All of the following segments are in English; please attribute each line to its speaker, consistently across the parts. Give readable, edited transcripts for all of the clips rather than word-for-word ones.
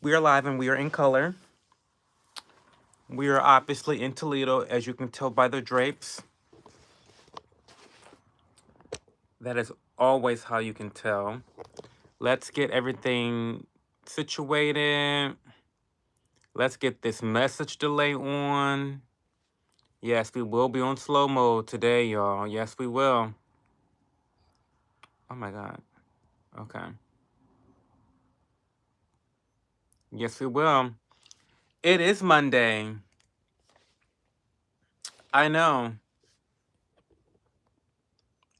Speaker 1: We are live and we are in color. We are obviously in Toledo, as you can tell by the drapes. That is always how you can tell. Let's get everything situated. Let's get this message delay on. Yes, we will be on slow mode today, y'all. Yes, we will. Oh my God. Okay. Yes, we will. It is Monday. I know.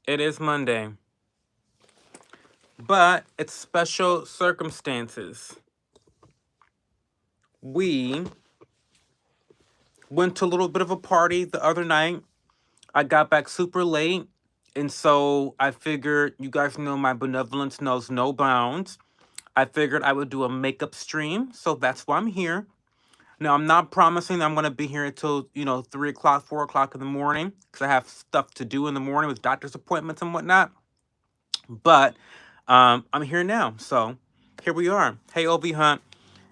Speaker 1: It is Monday. But it's special circumstances. We went to a little bit of a party the other night. I got back super late. And so I figured, you guys know my benevolence knows no bounds. I figured I would do a makeup stream. So that's why I'm here. Now, I'm not promising I'm going to be here until, 3 o'clock, 4 o'clock in the morning. Because I have stuff to do in the morning with doctor's appointments and whatnot. But I'm here now. So here we are. Hey, OV Hunt.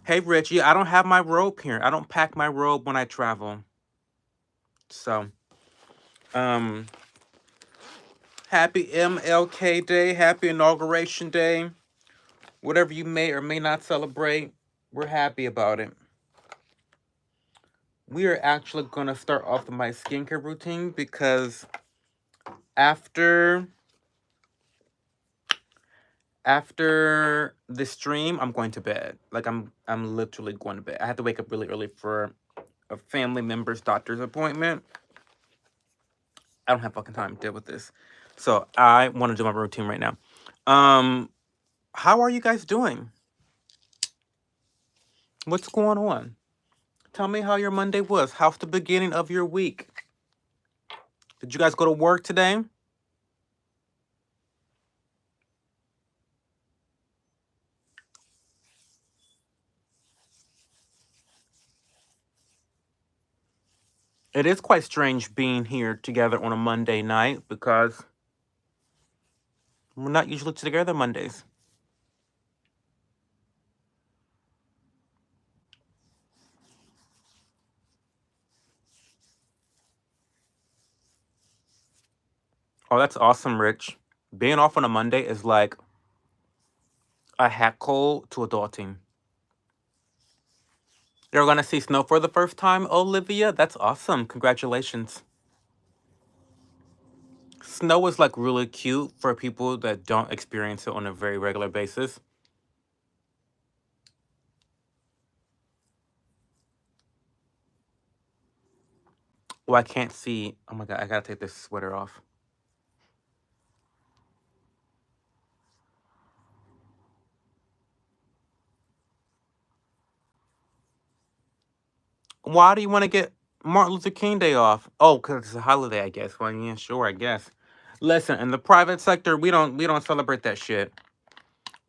Speaker 1: Hey, Richie. I don't have my robe here. I don't pack my robe when I travel. So, um, happy MLK Day. Happy Inauguration Day. Whatever you may or may not celebrate, we're happy about it. We are actually going to start off with my skincare routine because after the stream, I'm going to bed. Like I'm literally going to bed. I have to wake up really early for a family member's doctor's appointment. I don't have fucking time to deal with this. So I want to do my routine right now. How are you guys doing? What's going on? Tell me how your Monday was. How's the beginning of your week? Did you guys go to work today? It is quite strange being here together on a Monday night because we're not usually together Mondays. Oh, that's awesome, Rich. Being off on a Monday is like a hat cold to adulting. You're gonna see snow for the first time, Olivia? That's awesome. Congratulations. Snow is like really cute for people that don't experience it on a very regular basis. Oh, I can't see. Oh my God, I gotta take this sweater off. Why do you want to get Martin Luther King Day off? Oh, because it's a holiday, I guess. Well, yeah, sure, I guess. Listen, in the private sector, we don't celebrate that shit.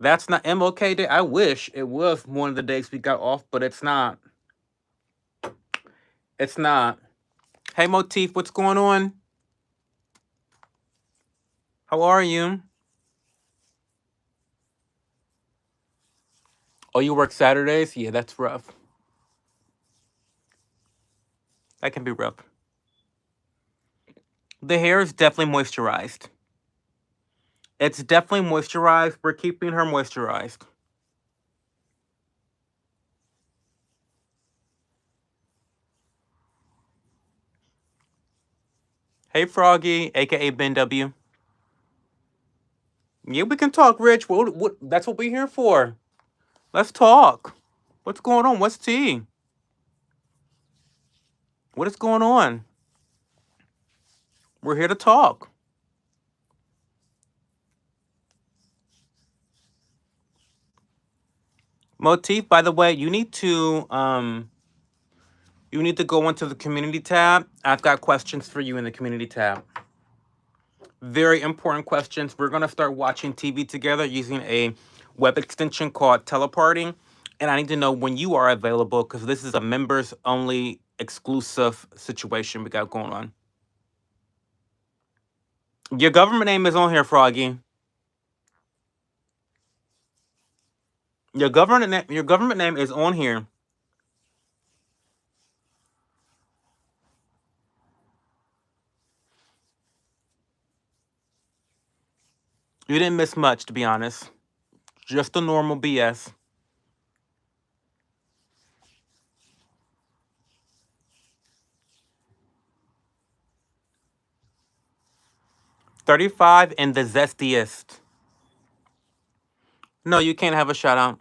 Speaker 1: That's not MLK Day. I wish it was one of the days we got off, but it's not. It's not. Hey, Motif, what's going on? How are you? Oh, you work Saturdays? Yeah, that's rough. That can be rough. The hair is definitely moisturized. It's definitely moisturized. We're keeping her moisturized. Hey, Froggy, aka Ben W. Yeah, we can talk, Rich. That's what we're here for. Let's talk. What's going on? What's tea? What is going on? We're here to talk. Motif, by the way, you need to go into the community tab. I've got questions for you in the community tab. Very important questions. We're gonna start watching TV together using a web extension called Teleparting. And I need to know when you are available because this is a members only exclusive situation we got going on. Your government name is on here, Froggy. Your government name is on here. You didn't miss much, to be honest. Just the normal BS. 35 and the zestiest. No, you can't have a shout out.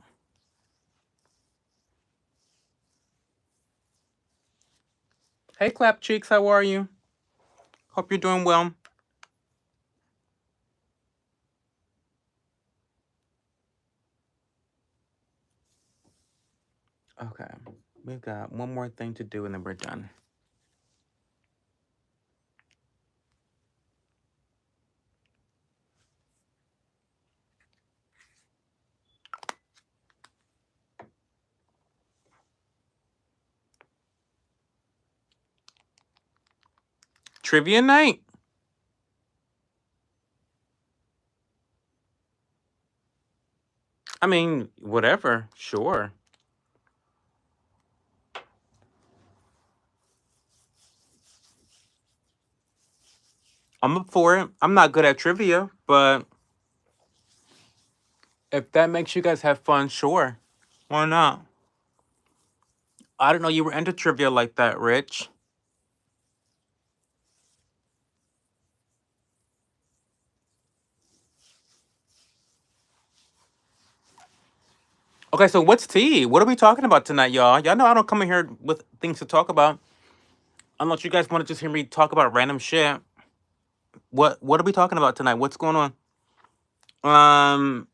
Speaker 1: Hey, Clap Cheeks, how are you? Hope you're doing well. Okay, we've got one more thing to do and then we're done. Trivia night? I mean, whatever. Sure. I'm up for it. I'm not good at trivia, but if that makes you guys have fun, sure. Why not? I didn't know you were into trivia like that, Rich. Okay, so what's tea? What are we talking about tonight, y'all? Y'all know I don't come in here with things to talk about unless you guys want to just hear me talk about random shit. What are we talking about tonight? What's going on? Um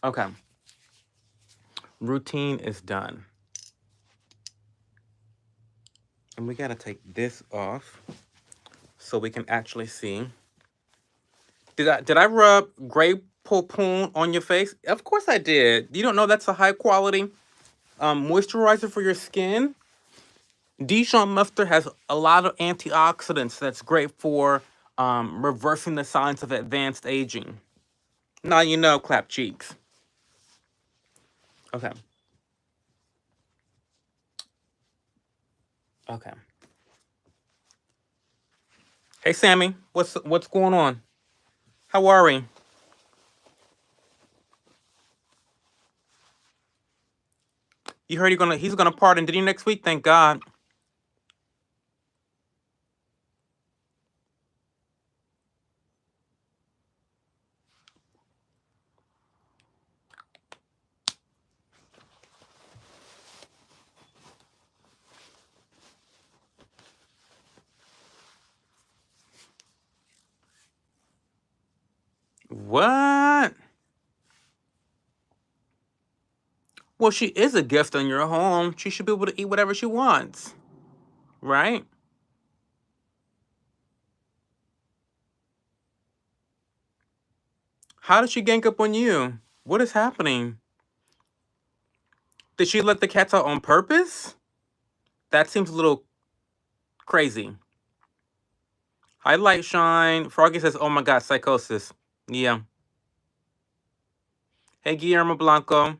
Speaker 1: okay. Routine is done. And we gotta take this off so we can actually see. Did I rub grape poupon on your face? Of course I did. You don't know that's a high quality moisturizer for your skin? Dijon mustard has a lot of antioxidants that's great for reversing the signs of advanced aging. Now you know, clap cheeks. Okay. Okay. Hey Sammy, what's going on? How are we? You heard he's gonna pardon Diddy next week, thank God. What? Well, she is a guest in your home. She should be able to eat whatever she wants. Right? How did she gank up on you? What is happening? Did she let the cats out on purpose? That seems a little crazy. Hi, Light Shine. Froggy says, oh my God, psychosis. Yeah. Hey, Guillermo Blanco.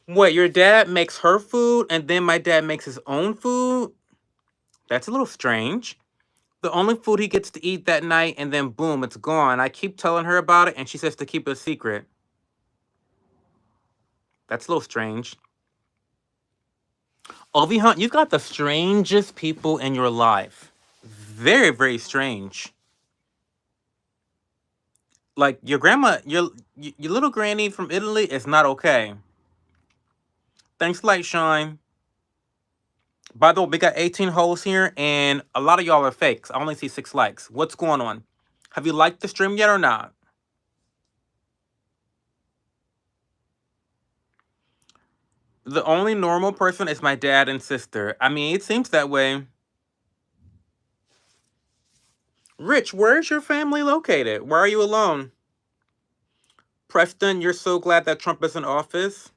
Speaker 1: What, your dad makes her food and then my dad makes his own food? That's a little strange. The only food he gets to eat that night and then boom, it's gone. I keep telling her about it and she says to keep it a secret. That's a little strange. Ovi Hunt, you've got the strangest people in your life. Very, very strange. Like your grandma, your little granny from Italy is not okay. Thanks, Light Shine. By the way, we got 18 holes here, and a lot of y'all are fakes. I only see 6 likes. What's going on? Have you liked the stream yet or not? The only normal person is my dad and sister. I mean, it seems that way. Rich, where is your family located? Why are you alone? Preston, you're so glad that Trump is in office?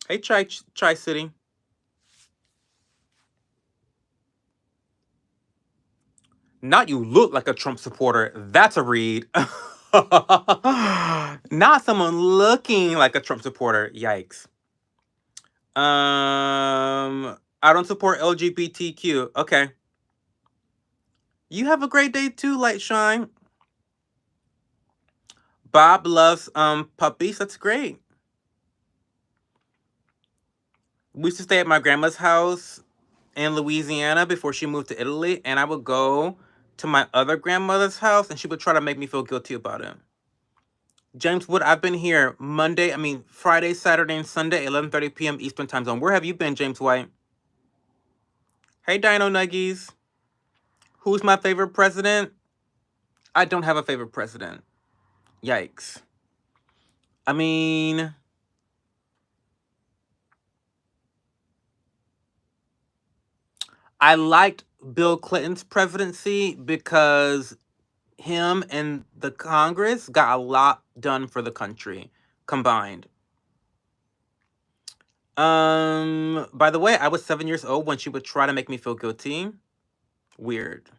Speaker 1: Hey, Tri-City. Not you look like a Trump supporter. That's a read. Not someone looking like a Trump supporter. Yikes. I don't support LGBTQ. Okay. You have a great day too, Light Shine. Bob loves puppies. That's great. We used to stay at my grandma's house in Louisiana before she moved to Italy, and I would go to my other grandmother's house, and she would try to make me feel guilty about it. James Wood, I've been here Friday, Saturday, and Sunday, 11:30 p.m. Eastern Time Zone. Where have you been, James White? Hey, Dino Nuggies. Who's my favorite president? I don't have a favorite president. Yikes. I mean, I liked Bill Clinton's presidency because him and the Congress got a lot done for the country combined. By the way, I was 7 years old when she would try to make me feel guilty. Weird.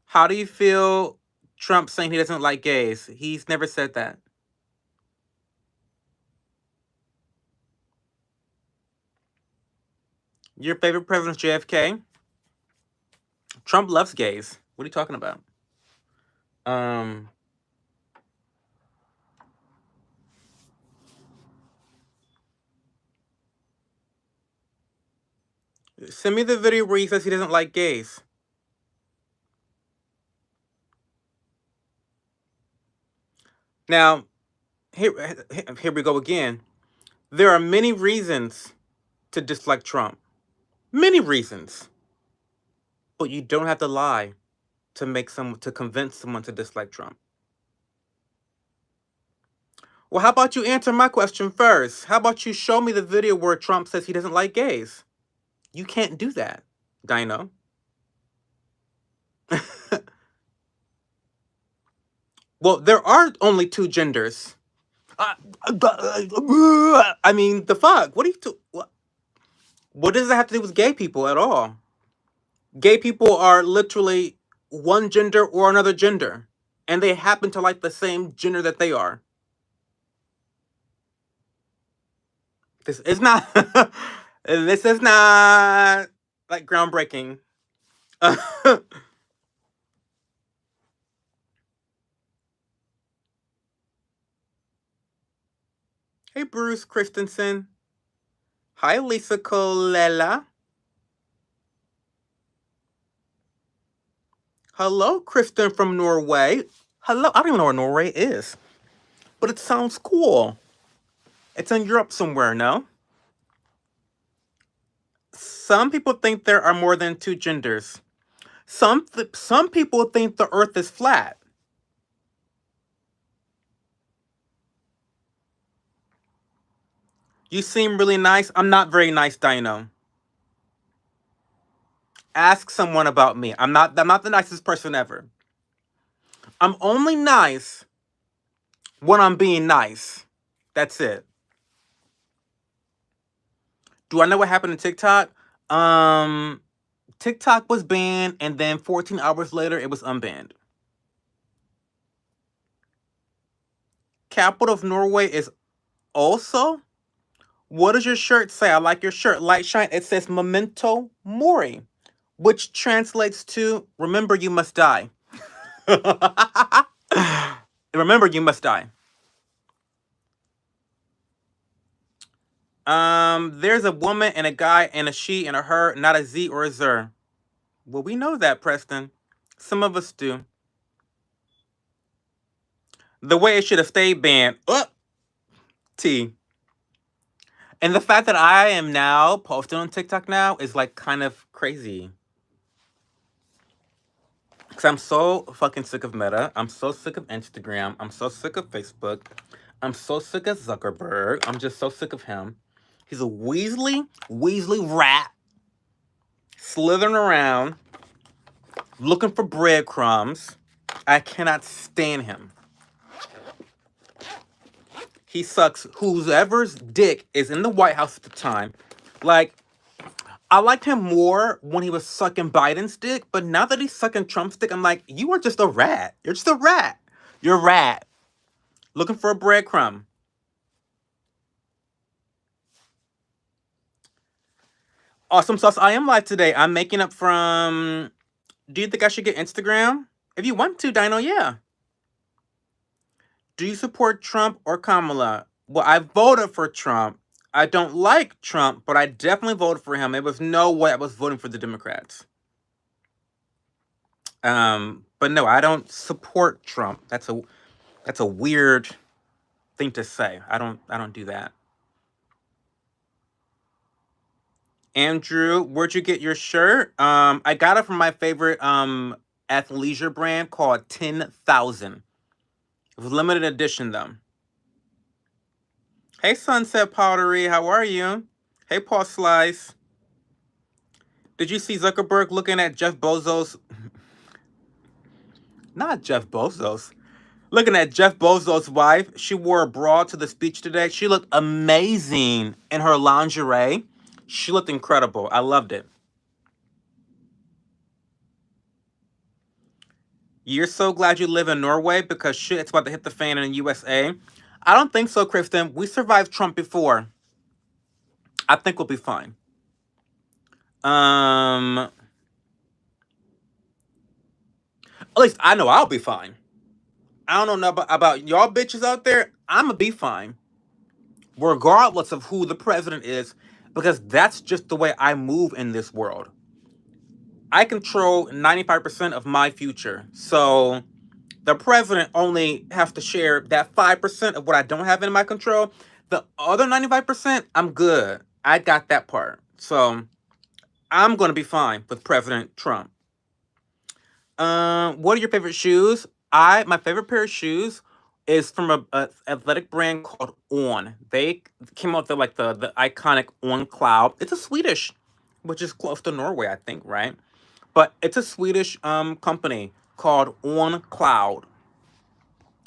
Speaker 1: How do you feel Trump saying he doesn't like gays? He's never said that. Your favorite president is JFK? Trump loves gays. What are you talking about? Um, Send me the video where he says he doesn't like gays. Now, here we go again. There are many reasons to dislike Trump. Many reasons. But you don't have to lie to convince someone to dislike Trump. Well, how about you answer my question first? How about you show me the video where Trump says he doesn't like gays? You can't do that, Dino. Well, there are only two genders. I mean, the fuck? What do you what does that have to do with gay people at all? Gay people are literally one gender or another gender, and they happen to like the same gender that they are. This is not. This is not like groundbreaking. Hey, Bruce Christensen. Hi, Lisa Colella. Hello, Kristen from Norway. Hello. I don't even know where Norway is, but it sounds cool. It's in Europe somewhere, no? Some people think there are more than two genders. Some people think the Earth is flat. You seem really nice. I'm not very nice, Dino. Ask someone about me. I'm not the nicest person ever. I'm only nice when I'm being nice. That's it. Do I know what happened to TikTok? TikTok was banned, and then 14 hours later, it was unbanned. Capital of Norway is also. What does your shirt say? I like your shirt. Light shine. It says Memento Mori, which translates to remember you must die. Remember you must die. There's a woman and a guy and a she and a her, not a Z or a zer. Well, we know that, Preston. Some of us do. The way it should have stayed banned. T. And the fact that I am now posting on TikTok now is like kind of crazy. Because I'm so fucking sick of Meta. I'm so sick of Instagram. I'm so sick of Facebook. I'm so sick of Zuckerberg. I'm just so sick of him. He's a Weasley rat slithering around looking for breadcrumbs. I cannot stand him. He sucks whoever's dick is in the White House at the time. Like, I liked him more when he was sucking Biden's dick, but now that he's sucking Trump's dick, I'm like, you are just a rat. You're just a rat. You're a rat. Looking for a breadcrumb. Awesome sauce. I am live today. I'm making up from. Do you think I should get Instagram? If you want to, Dino, yeah. Do you support Trump or Kamala? Well, I voted for Trump. I don't like Trump, but I definitely voted for him. It was no way I was voting for the Democrats. But no, I don't support Trump. That's a weird thing to say. I don't do that. Andrew, where'd you get your shirt? I got it from my favorite athleisure brand called 10,000. It was limited edition though. Hey Sunset Powdery, how are you? Hey Paul Slice. Did you see Zuckerberg looking at Jeff Bezos? Not Jeff Bezos. Looking at Jeff Bezos' wife. She wore a bra to the speech today. She looked amazing in her lingerie. She looked incredible. I loved it. You're so glad you live in Norway because shit, it's about to hit the fan in the USA. I don't think so, Kristen. We survived Trump before. I think we'll be fine. At least I know I'll be fine. I don't know about y'all bitches out there. I'ma be fine. Regardless of who the president is, because that's just the way I move in this world. I control 95% of my future. So the president only has to share that 5% of what I don't have in my control. The other 95%, I'm good. I got that part. So I'm going to be fine with President Trump. What are your favorite shoes? My favorite pair of shoes is from a athletic brand called On. They came out with like the iconic On Cloud. It's a Swedish, which is close to Norway, I think, right? But it's a Swedish company called On Cloud.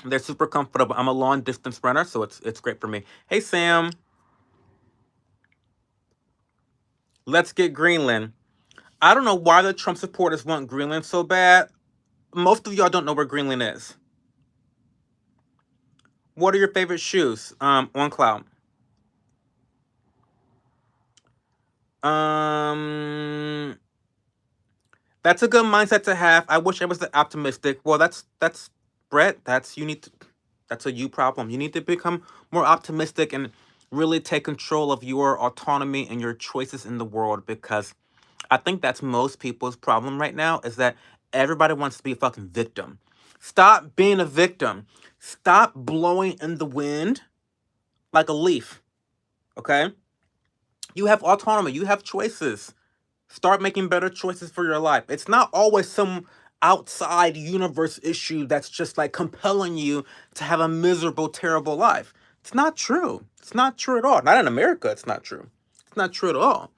Speaker 1: They're super comfortable. I'm a long distance runner, so it's great for me. Hey Sam, let's get Greenland. I don't know why the Trump supporters want Greenland so bad. Most of y'all don't know where Greenland is. What are your favorite shoes? On Cloud. That's a good mindset to have. I wish I was optimistic. Well, that's Brett. That's a you problem. You need to become more optimistic and really take control of your autonomy and your choices in the world, because I think that's most people's problem right now, is that everybody wants to be a fucking victim. Stop being a victim. Stop blowing in the wind like a leaf. Okay? You have autonomy. You have choices. Start making better choices for your life. It's not always some outside universe issue that's just like compelling you to have a miserable, terrible life. It's not true. It's not true at all. Not in America, it's not true. It's not true at all.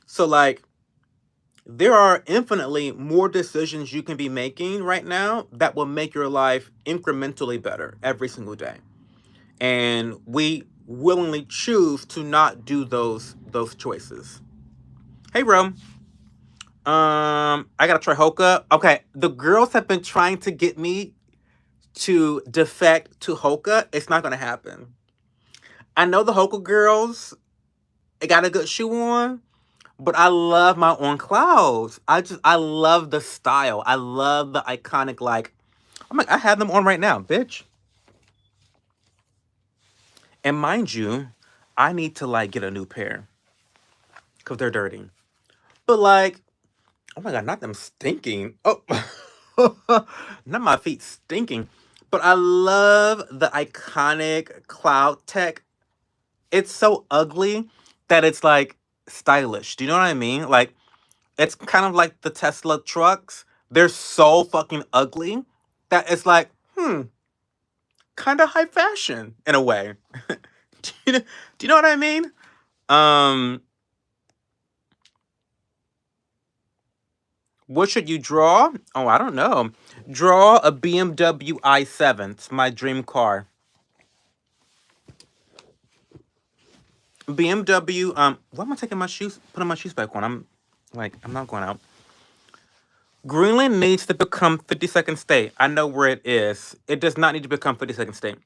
Speaker 1: So, like, there are infinitely more decisions you can be making right now that will make your life incrementally better every single day. And we willingly choose to not do those choices. Hey, Rome. I gotta try Hoka. Okay, the girls have been trying to get me to defect to Hoka. It's not gonna happen. I know the Hoka girls. It got a good shoe on, but I love my On Clouds. I love the style. I love the iconic, like, I have them on right now, bitch. And mind you, I need to like get a new pair because they're dirty. But like, oh my god, not them stinking. Oh, not my feet stinking. But I love the iconic Cloud Tech. It's so ugly that it's like stylish. Do you know what I mean? Like, it's kind of like the Tesla trucks. They're so fucking ugly that it's like, kind of high fashion in a way. Do you know what I mean? Um, what should you draw? Oh, I don't know. Draw a BMW i7. It's my dream car. BMW. Why am I taking my shoes? Putting my shoes back on. I'm not going out. Greenland needs to become 52nd state. I know where it is. It does not need to become 52nd state.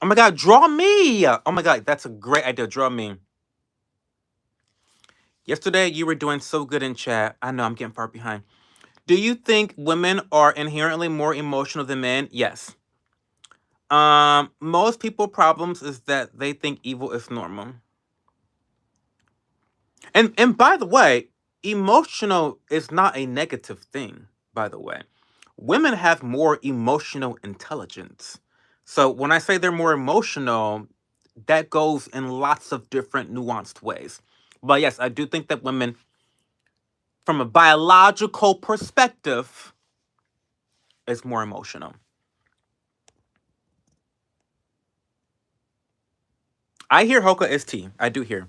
Speaker 1: Oh my God, draw me. Oh my God, that's a great idea. Draw me. Yesterday, you were doing so good in chat. I know I'm getting far behind. Do you think women are inherently more emotional than men? Yes. Most people problems is that they think evil is normal. And by the way, emotional is not a negative thing, by the way. Women have more emotional intelligence. So when I say they're more emotional, that goes in lots of different nuanced ways. But yes, I do think that women, from a biological perspective, is more emotional. I hear Hoka is tea. I do hear.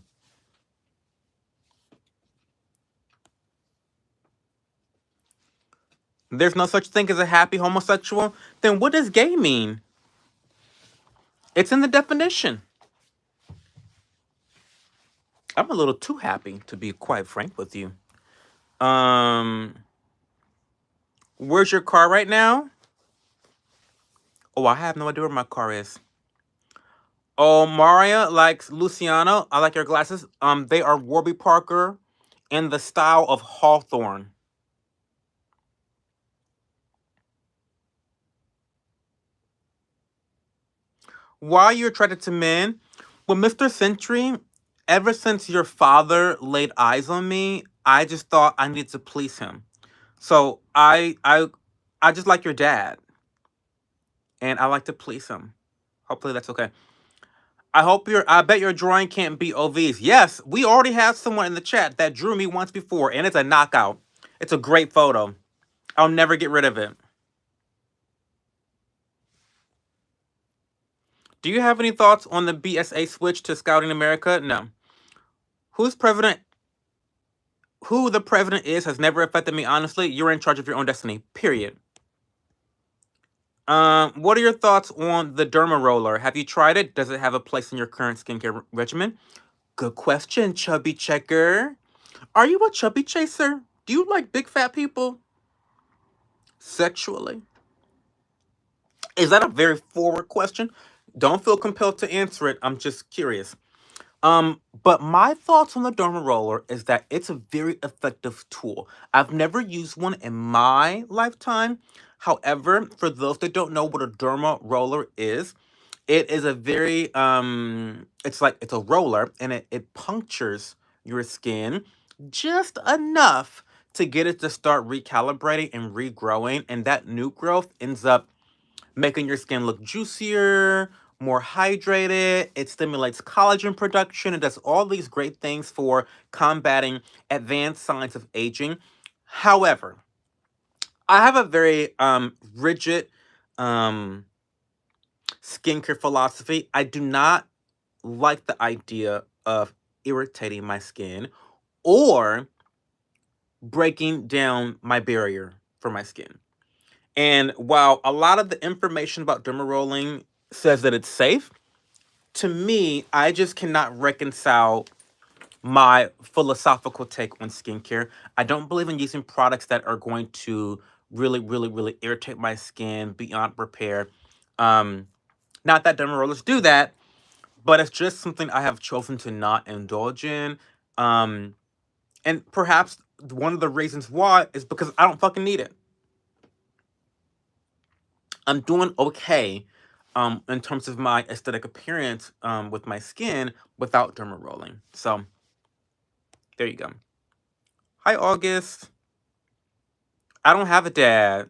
Speaker 1: There's no such thing as a happy homosexual. Then what does gay mean? It's in the definition. I'm a little too happy to be quite frank with you. Um, where's your car right now? Oh, I have no idea where my car is. Oh, Maria likes Luciano. I like your glasses. They are Warby Parker in the style of Hawthorne. Why you're attracted to men? Well, Mr. Century, ever since your father laid eyes on me, I just thought I needed to please him. So I just like your dad, and I like to please him. Hopefully that's okay. I bet your drawing can't beat OV's. Yes, we already have someone in the chat that drew me once before, and it's a knockout. It's a great photo. I'll never get rid of it. Do you have any thoughts on the BSA switch to Scouting America? No. Who's president? Who the president is has never affected me, honestly. You're in charge of your own destiny. Period. What are your thoughts on the derma roller? Have you tried it? Does it have a place in your current skincare regimen? Good question, chubby checker. Are you a chubby chaser? Do you like big fat people sexually? Is that a very forward question? Don't feel compelled to answer it. I'm just curious. But my thoughts on the derma roller is that it's a very effective tool. I've never used one in my lifetime. However, for those that don't know what a derma roller is, it is a very it's a roller, and it punctures your skin just enough to get it to start recalibrating and regrowing, and that new growth ends up making your skin look juicier, more hydrated. It stimulates collagen production. It does all these great things for combating advanced signs of aging. However, I have a very rigid um, skincare philosophy. I do not like the idea of irritating my skin or breaking down my barrier for my skin. And while a lot of the information about derma rolling says that it's safe, to me, I just cannot reconcile my philosophical take on skincare. I don't believe in using products that are going to really, really, really irritate my skin beyond repair. Um, Not that derma rollers do that, but it's just something I have chosen to not indulge in. Um, and perhaps one of the reasons why is because I don't fucking need it. I'm doing okay in terms of my aesthetic appearance with my skin without derma rolling. So there you go. Hi, August. I don't have a dad.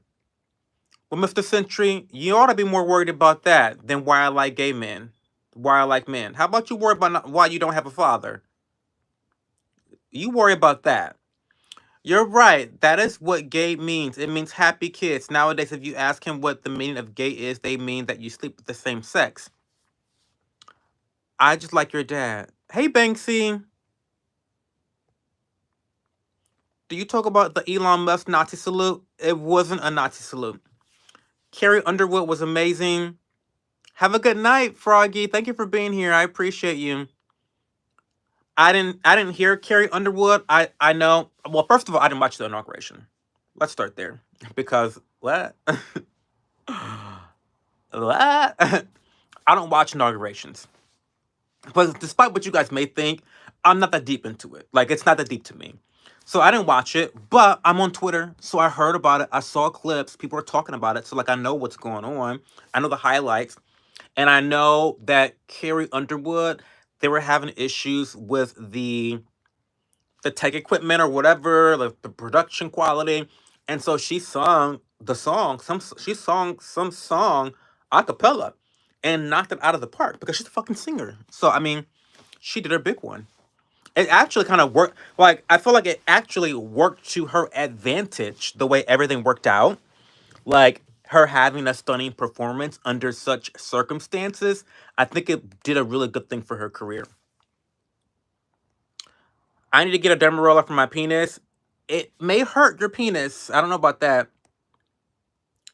Speaker 1: Well, Mr. Century, you ought to be more worried about that than why I like gay men, why I like men. How about you worry about why you don't have a father? You worry about that. You're right. That is what gay means. It means happy kids. Nowadays, if you ask him what the meaning of gay is, they mean that you sleep with the same sex. I just like your dad. Hey, Banksy. Do you talk about the Elon Musk Nazi salute? It wasn't a Nazi salute. Carrie Underwood was amazing. Have a good night, Froggy. Thank you for being here. I appreciate you. I didn't hear Carrie Underwood. I know. Well, first of all, I didn't watch the inauguration. Let's start there because what? What? I don't watch inaugurations. But despite what you guys may think, I'm not that deep into it. Like, it's not that deep to me. So I didn't watch it, but I'm on Twitter, so I heard about it. I saw clips. People are talking about it, so like I know what's going on. I know the highlights, and I know that Carrie Underwood, they were having issues with the tech equipment or whatever, like the production quality, and so she sung the song. She sung some song a cappella, and knocked it out of the park because she's a fucking singer. So I mean, she did her big one. It actually kind of worked. Like, I feel like it actually worked to her advantage the way everything worked out. Like, her having a stunning performance under such circumstances, I think it did a really good thing for her career. I need to get a derma roller for my penis. It may hurt your penis. I don't know about that.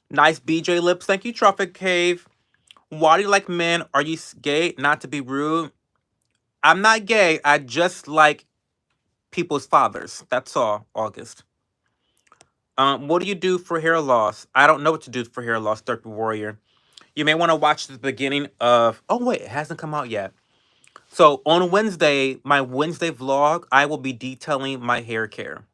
Speaker 1: Nice BJ lips. Thank you, Trophic Cave. Why do you like men? Are you gay? Not to be rude. I'm not gay. I just like people's fathers. That's all, August. What do you do for hair loss? I don't know what to do for hair loss, Dark Warrior. You may want to watch the beginning of. Oh wait, it hasn't come out yet. So on Wednesday, my Wednesday vlog, I will be detailing my hair care.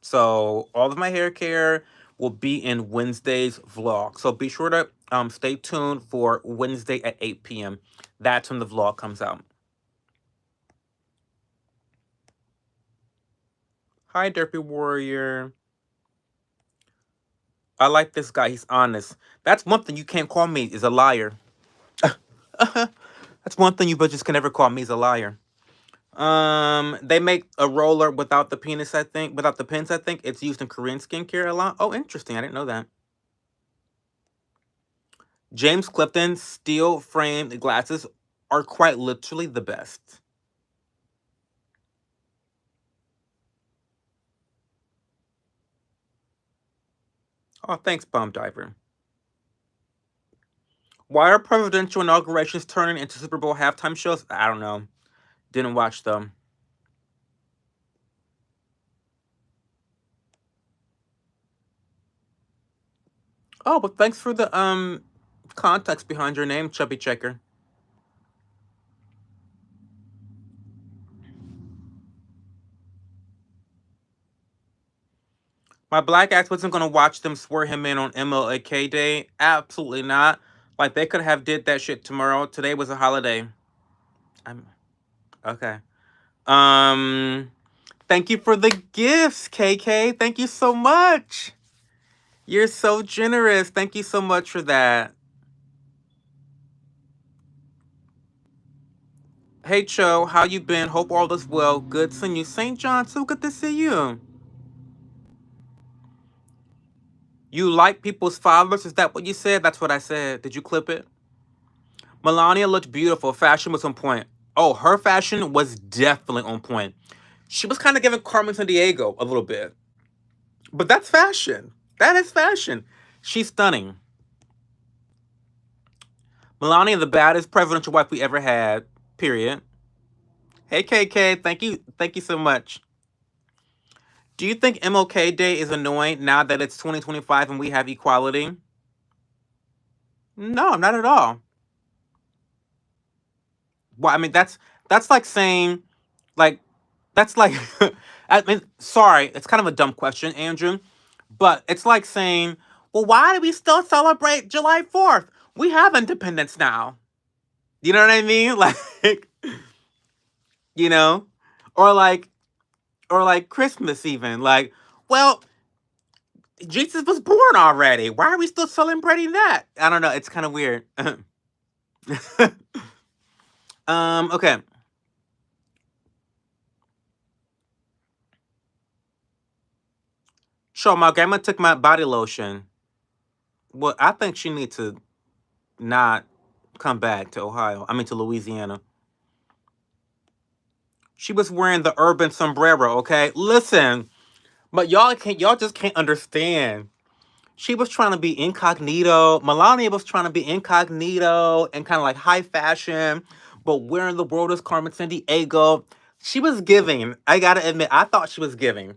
Speaker 1: So all of my hair care will be in Wednesday's vlog. So be sure to stay tuned for Wednesday at 8 p.m. That's when the vlog comes out. Hi, Derpy Warrior. I like this guy. He's honest. That's one thing you can't call me is a liar. That's one thing you but just can never call me is a liar. They make a roller without the penis, I think. Without the pins, I think. It's used in Korean skincare a lot. Oh, interesting. I didn't know that. James Clifton steel framed glasses are quite literally the best. Oh, thanks, Bomb Diver. Why are presidential inaugurations turning into Super Bowl halftime shows? I don't know. Didn't watch them. Oh, but thanks for the context behind your name, Chubby Checker. My black ass wasn't gonna watch them swear him in on MLK Day. Absolutely not. Like they could have did that shit tomorrow. Today was a holiday. I'm okay. Um, thank you for the gifts, KK. Thank you so much. You're so generous. Thank you so much for that. Hey Cho, how you been? Hope all is well. Good seeing you. St. John, so good to see you. You like people's fathers? Is that what you said? That's what I said. Did you clip it? Melania looked beautiful. Fashion was on point. Oh, her fashion was definitely on point. She was kind of giving Carmen Sandiego a little bit. But that's fashion. That is fashion. She's stunning. Melania, the baddest presidential wife we ever had. Period. Hey KK, thank you so much. Do you think MLK Day is annoying now that it's 2025 and we have equality? No, not at all. Well, I mean that's like saying like that's like I mean sorry, it's kind of a dumb question, Andrew, but it's like saying, "Well, why do we still celebrate July 4th? We have independence now." You know what I mean? Like, you know? Or like Christmas even. Like, well, Jesus was born already. Why are we still celebrating that? I don't know. It's kind of weird. Okay. So my grandma took my body lotion. Well, I think she needs to not come back to Ohio. I mean to Louisiana. She was wearing the urban sombrero, okay? Listen, but y'all just can't understand. She was trying to be incognito. Melania was trying to be incognito and kind of like high fashion, but where in the world is Carmen Sandiego? She was giving. I gotta admit, I thought she was giving.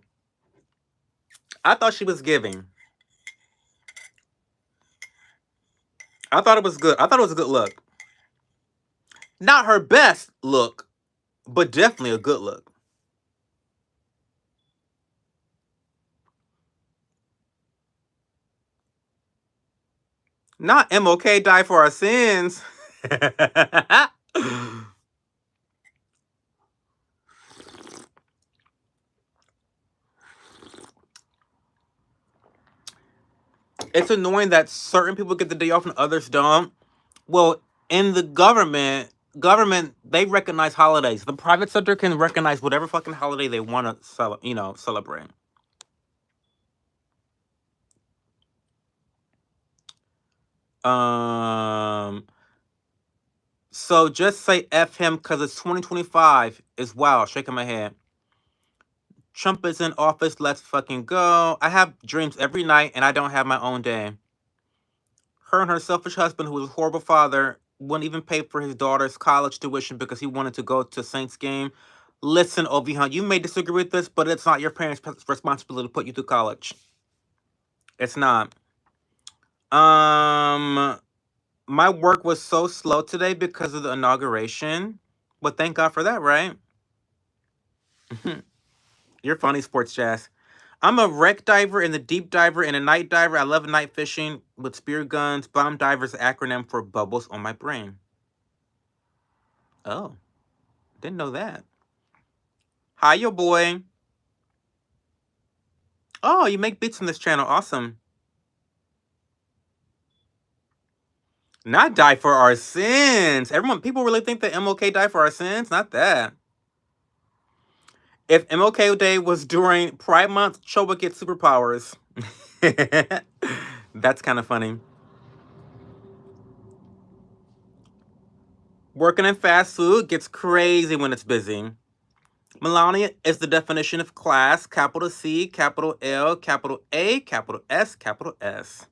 Speaker 1: I thought she was giving. I thought it was good. I thought it was a good look. Not her best look, but definitely a good look. Not MOK die for our sins. It's annoying that certain people get the day off and others don't. Well, in the government they recognize holidays. The private sector can recognize whatever fucking holiday they want to celebrate. Um. So just say F him because it's 2025 is wow. Shaking my head. Trump is in office. Let's fucking go. I have dreams every night and I don't have my own day. Her and her selfish husband, who was a horrible father, wouldn't even pay for his daughter's college tuition because he wanted to go to Saints game. Listen, Obi-Wan, you may disagree with this, but it's not your parents' responsibility to put you through college. It's not. Um, my work was so slow today because of the inauguration, but thank God for that, right? You're funny, Sports Jazz. I'm a wreck diver and a deep diver and a night diver. I love night fishing with spear guns. Bomb diver is an acronym for bubbles on my brain. Oh, didn't know that. Hi, yo, boy. Oh, you make beats on this channel. Awesome. Not die for our sins. People really think that MLK died for our sins? Not that. If MLK Day was during Pride Month, Cho would get superpowers. That's kind of funny. Working in fast food gets crazy when it's busy. Melania is the definition of class, capital C, capital L, capital A, capital S, capital S.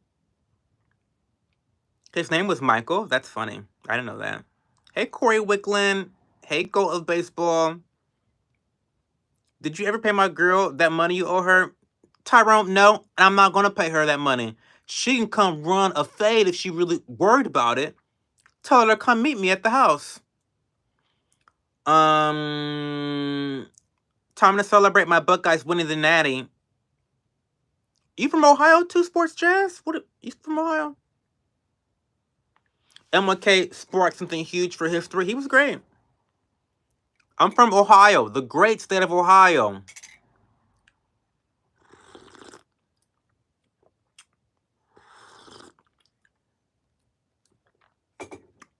Speaker 1: His name was Michael. That's funny. I didn't know that. Hey, Corey Wicklin. Hey, Goat of Baseball. Did you ever pay my girl that money you owe her? Tyrone, no. I'm not going to pay her that money. She can come run a fade if she really worried about it. Tell her to come meet me at the house. Time to celebrate my Buckeyes winning the Natty. You from Ohio too, Sports Jazz? What? You from Ohio? MLK sparked something huge for history. He was great. I'm from Ohio, the great state of Ohio.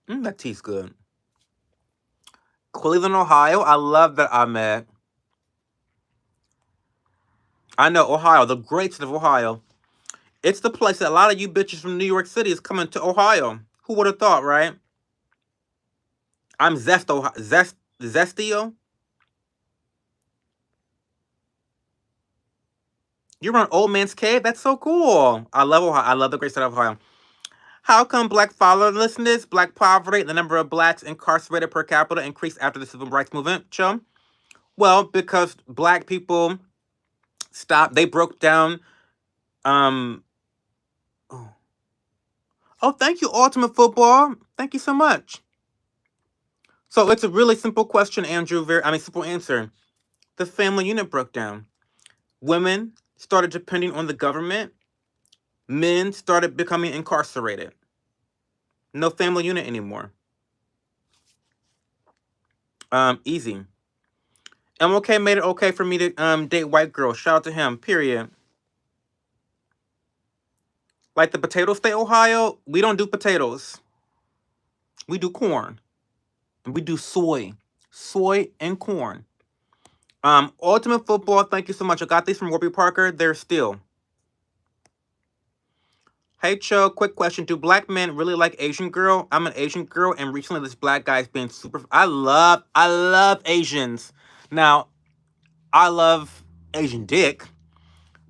Speaker 1: That tea's good. Cleveland, Ohio. I love that I'm at. I know Ohio, the great state of Ohio. It's the place that a lot of you bitches from New York City is coming to Ohio. Who would have thought, right? I'm Zestio. You're on Old Man's Cave? That's so cool. I love Ohio. I love the great state of Ohio. How come black fatherlessness, black poverty, the number of blacks incarcerated per capita increased after the civil rights movement, Chum? Well, because black people stopped, they broke down. Um, oh, thank you, Ultimate Football. Thank you so much. So it's a really simple question, Andrew. Simple answer. The family unit broke down. Women started depending on the government. Men started becoming incarcerated. No family unit anymore. Easy. MLK made it okay for me to date white girls. Shout out to him. Period. Like the potato state, Ohio, we don't do potatoes. We do corn. And we do soy. Soy and corn. Ultimate Football, thank you so much. I got these from Warby Parker. They're still. Hey, Cho, quick question. Do black men really like Asian girl? I'm an Asian girl, and recently this black guy's been super... I love Asians. Now, I love Asian dick,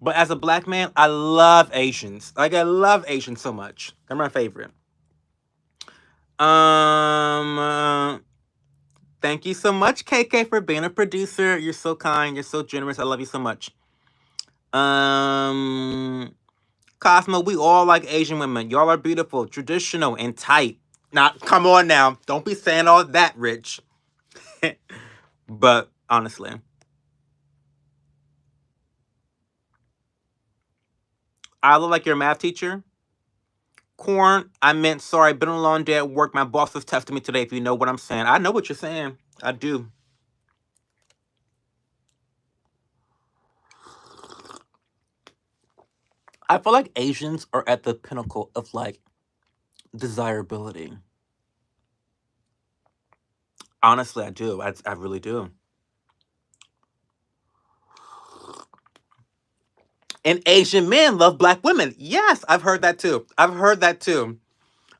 Speaker 1: But as a black man, I love Asians. Like, I love Asians so much. They're my favorite. Um, Thank you so much, KK, for being a producer. You're so kind. You're so generous. I love you so much. Um, Cosmo, we all like Asian women. Y'all are beautiful, traditional, and tight. Now, come on now. Don't be saying all that, Rich. But honestly, I look like your math teacher. Corn, I meant sorry. Been a long day at work. My boss was testing me today. If you know what I'm saying, I know what you're saying. I do. I feel like Asians are at the pinnacle of like desirability. Honestly, I do. I really do. And Asian men love black women. Yes, I've heard that too. I've heard that too.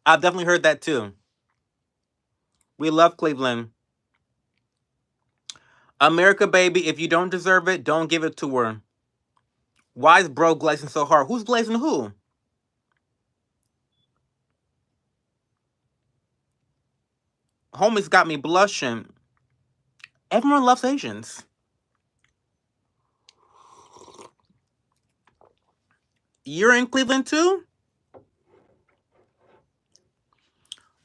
Speaker 1: I've definitely heard that too. We love Cleveland. America, baby, if you don't deserve it, don't give it to her. Why is bro glazing so hard? Who's glazing who? Homies got me blushing. Everyone loves Asians. You're in Cleveland too?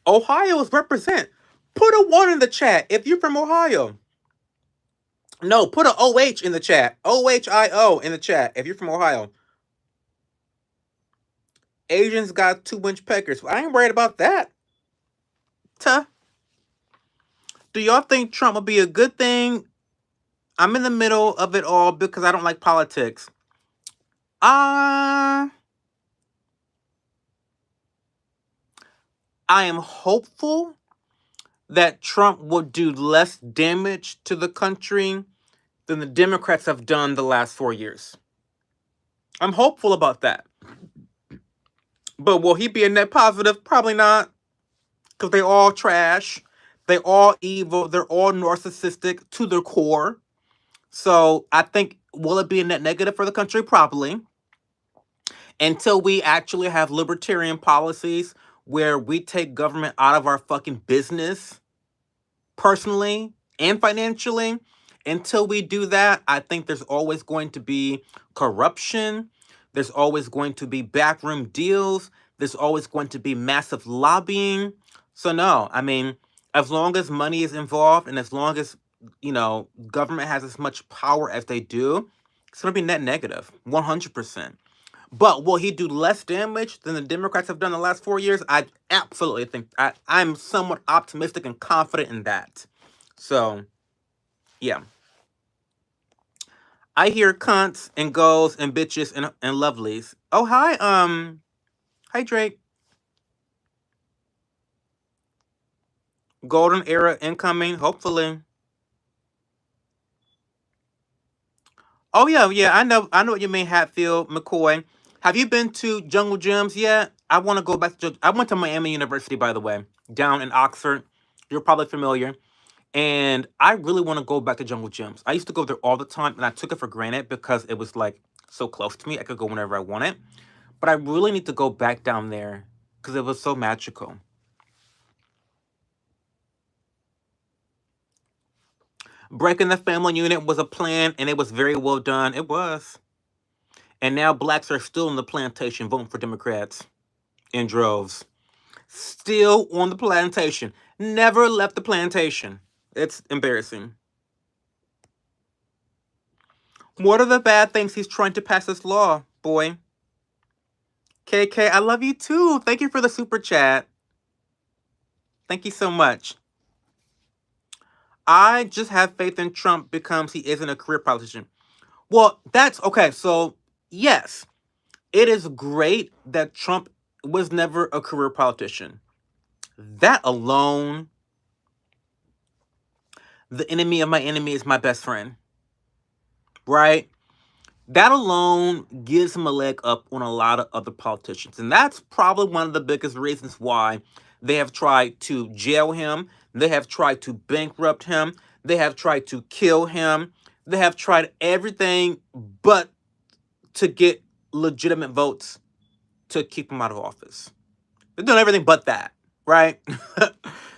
Speaker 1: Ohio's represent. Put a 1 in the chat if you're from Ohio. No, put a OH in the chat. OHIO in the chat if you're from Ohio. Asians got 2-inch peckers. I ain't worried about that. Tuh. Do y'all think Trump will be a good thing? I'm in the middle of it all because I don't like politics. I am hopeful that Trump will do less damage to the country than the Democrats have done the last 4 years. I'm hopeful about that. But will he be a net positive? Probably not. Because they all trash. They all evil. They're all narcissistic to their core. So I think, will it be a net negative for the country? Probably. Until we actually have libertarian policies where we take government out of our fucking business, personally and financially. Until we do that, I think there's always going to be corruption. There's always going to be backroom deals. There's always going to be massive lobbying. So no, I mean, as long as money is involved and as long as, government has as much power as they do, it's going to be net negative, 100%. But will he do less damage than the Democrats have done the last 4 years? I absolutely think I'm somewhat optimistic and confident in that. So, yeah. I hear cunts and goals and bitches and lovelies. Oh, hi Drake. Golden era incoming, hopefully. Oh yeah, I know what you mean, Hatfield, McCoy. Have you been to Jungle Gyms yet? I want to go back to. I went to Miami University, by the way, down in Oxford. You're probably familiar. And I really want to go back to Jungle Gyms. I used to go there all the time, and I took it for granted because it was like so close to me. I could go whenever I wanted. But I really need to go back down there because it was so magical. Breaking the family unit was a plan, and it was very well done. It was. And now blacks are still on the plantation voting for Democrats in droves. Still on the plantation. Never left the plantation. It's embarrassing. What are the bad things he's trying to pass this law, boy? KK, I love you too. Thank you for the super chat. Thank you so much. I just have faith in Trump because he isn't a career politician. Well, that's okay. So, yes, it is great that Trump was never a career politician. That alone, the enemy of my enemy is my best friend. Right? That alone gives him a leg up on a lot of other politicians. And that's probably one of the biggest reasons why they have tried to jail him. They have tried to bankrupt him. They have tried to kill him. They have tried everything but to get legitimate votes to keep him out of office. They're doing everything but that, right?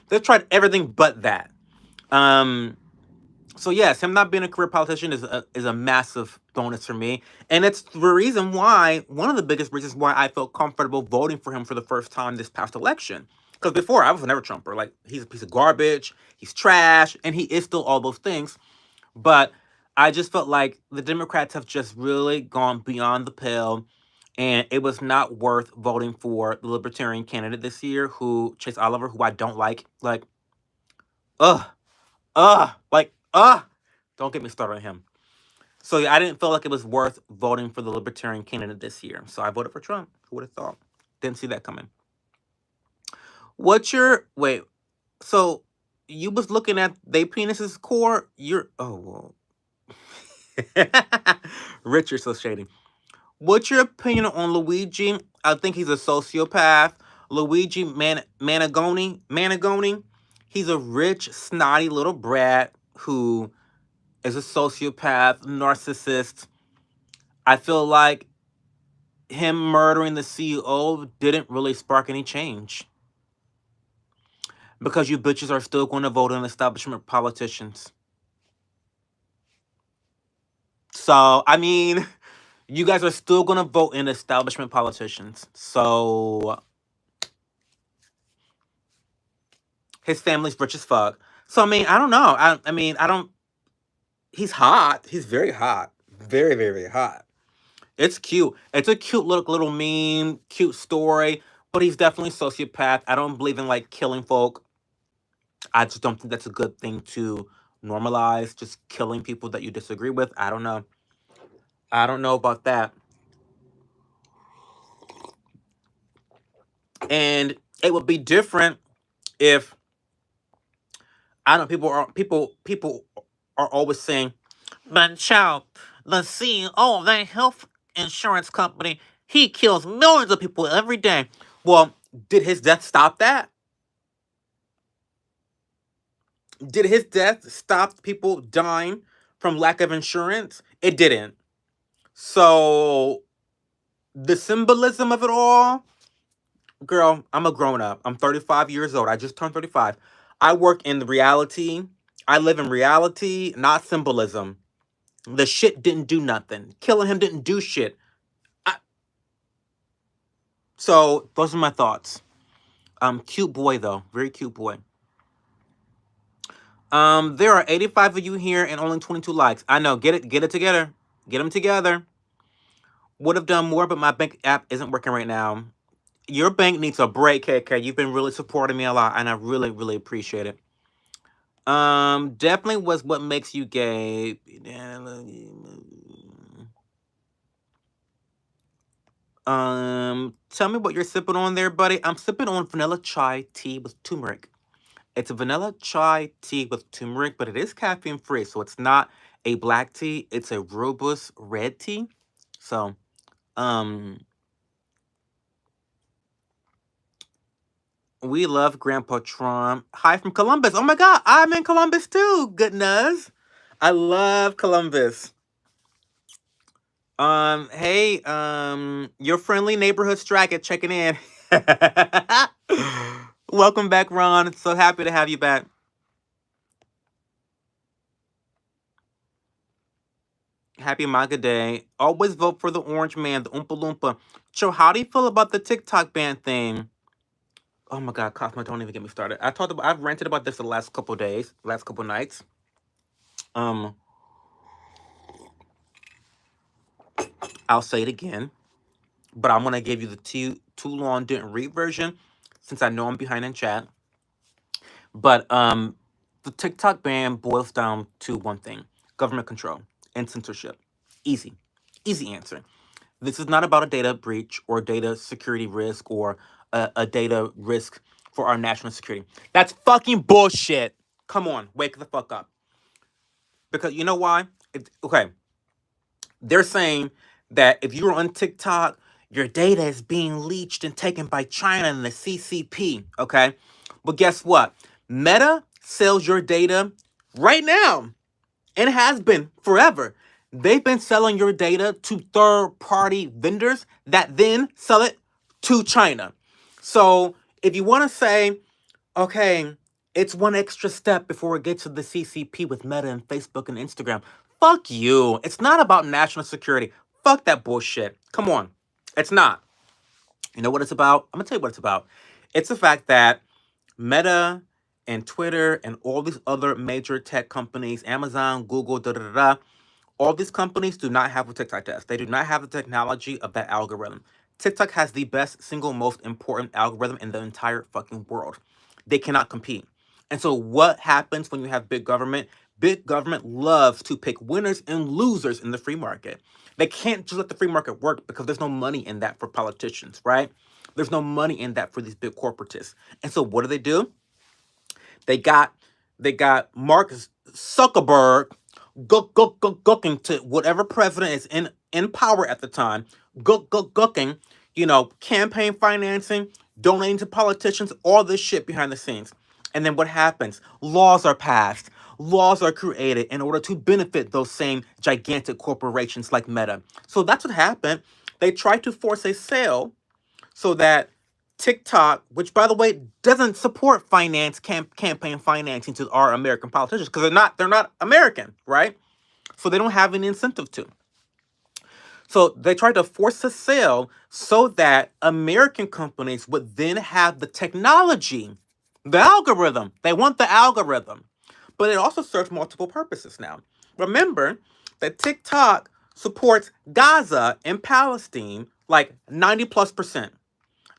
Speaker 1: They've tried everything but that. Um, so yes, him not being a career politician is a massive bonus for me, and it's the reason why one of the biggest reasons why I felt comfortable voting for him for the first time this past election. Because before I was never Trumper. Like, he's a piece of garbage, he's trash, and he is still all those things. But I just felt like the Democrats have just really gone beyond the pale, and it was not worth voting for the Libertarian candidate this year, who Chase Oliver, who I don't like. Like, ugh, don't get me started on him. So yeah, I didn't feel like it was worth voting for the Libertarian candidate this year. So I voted for Trump. Who would have thought? Didn't see that coming. What's your wait? So you was looking at they penis's core. You're oh well. Richard's so shady. What's your opinion on Luigi? I think he's a sociopath. Luigi Managoni. He's a rich, snotty little brat who is a sociopath, narcissist. I feel like him murdering the CEO didn't really spark any change. Because you bitches are still going to vote in establishment politicians. So, I mean, you guys are still going to vote in establishment politicians. So, his family's rich as fuck. So, I mean, I don't know. I mean, I don't. He's hot. He's very hot. Very, very, very hot. It's cute. It's a cute little meme, cute story. But he's definitely a sociopath. I don't believe in, like, killing folk. I just don't think that's a good thing to normalize, just killing people that you disagree with. I don't know. I don't know about that. And it would be different if I don't know, people are always saying, "But Chow, the CEO of that health insurance company, he kills millions of people every day." Well, did his death stop that? Did his death stop people dying from lack of insurance? It didn't. So the symbolism of it all, girl, I'm a grown up. I'm 35 years old. I just turned 35. I work in the reality. I live in reality, not symbolism. The shit didn't do nothing. Killing him didn't do shit. So those are my thoughts. Cute boy though, very cute boy. There are 85 of you here and only 22 likes. I know. Get it together. Get them together. Would have done more, but my bank app isn't working right now. Your bank needs a break, KK. You've been really supporting me a lot, and I really, really appreciate it. Definitely was what makes you gay. Tell me what you're sipping on there, buddy. I'm sipping on vanilla chai tea with turmeric. It's a vanilla chai tea with turmeric, but it is caffeine free, so it's not a black tea. It's a robust red tea. So, we love Grandpa Trump. Hi from Columbus. Oh my God, I'm in Columbus too. Goodness. I love Columbus. Hey, your friendly neighborhood straggler checking in. Welcome back, Ron. So happy to have you back. Happy MAGA Day. Always vote for the orange man, the Oompa Loompa. So, how do you feel about the TikTok ban thing? Oh my God, Cosmo, don't even get me started. I've ranted about this the last couple days, last couple nights. Um, I'll say it again, but I'm gonna give you the too long didn't read version since I know I'm behind in chat. But the TikTok ban boils down to one thing: government control and censorship. Easy, easy answer. This is not about a data breach or data security risk or a data risk for our national security. That's fucking bullshit. Come on, wake the fuck up. Because you know why? Okay, they're saying that if you're on TikTok, your data is being leached and taken by China and the CCP. Okay, but guess what? Meta sells your data right now and has been forever. They've been selling your data to third-party vendors that then sell it to China. So if you want to say, okay, it's one extra step before it gets to the CCP with Meta and Facebook and Instagram, fuck you. It's not about national security. Fuck that bullshit. Come on. It's not. You know what it's about? I'm going to tell you what it's about. It's the fact that Meta and Twitter and all these other major tech companies, Amazon, Google, da da da da, all these companies do not have what TikTok does. They do not have the technology of that algorithm. TikTok has the best, single most important algorithm in the entire fucking world. They cannot compete. And so what happens when you have big government? Big government loves to pick winners and losers in the free market. They can't just let the free market work because there's no money in that for politicians, right? There's no money in that for these big corporatists. And so what do? They got Mark Zuckerberg gooking to whatever president is in power at the time, gooking, campaign financing, donating to politicians, all this shit behind the scenes. And then what happens? Laws are passed. Laws are created in order to benefit those same gigantic corporations like Meta. So that's what happened. They tried to force a sale so that TikTok, which by the way doesn't support campaign financing to our American politicians because they're not American, right? So they don't have any incentive to. So they tried to force a sale so that American companies would then have the technology, the algorithm. They want the algorithm, but it also serves multiple purposes now. Remember that TikTok supports Gaza and Palestine like 90+%.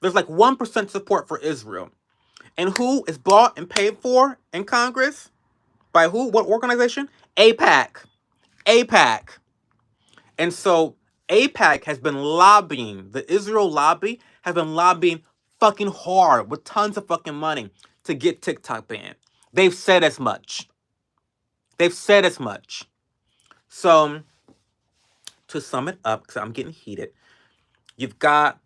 Speaker 1: There's like 1% support for Israel. And who is bought and paid for in Congress? By who? What organization? APAC. APAC. And so APAC has been lobbying, the Israel lobby has been lobbying fucking hard with tons of fucking money to get TikTok banned. They've said as much. They've said as much. So to sum it up, because I'm getting heated, you've got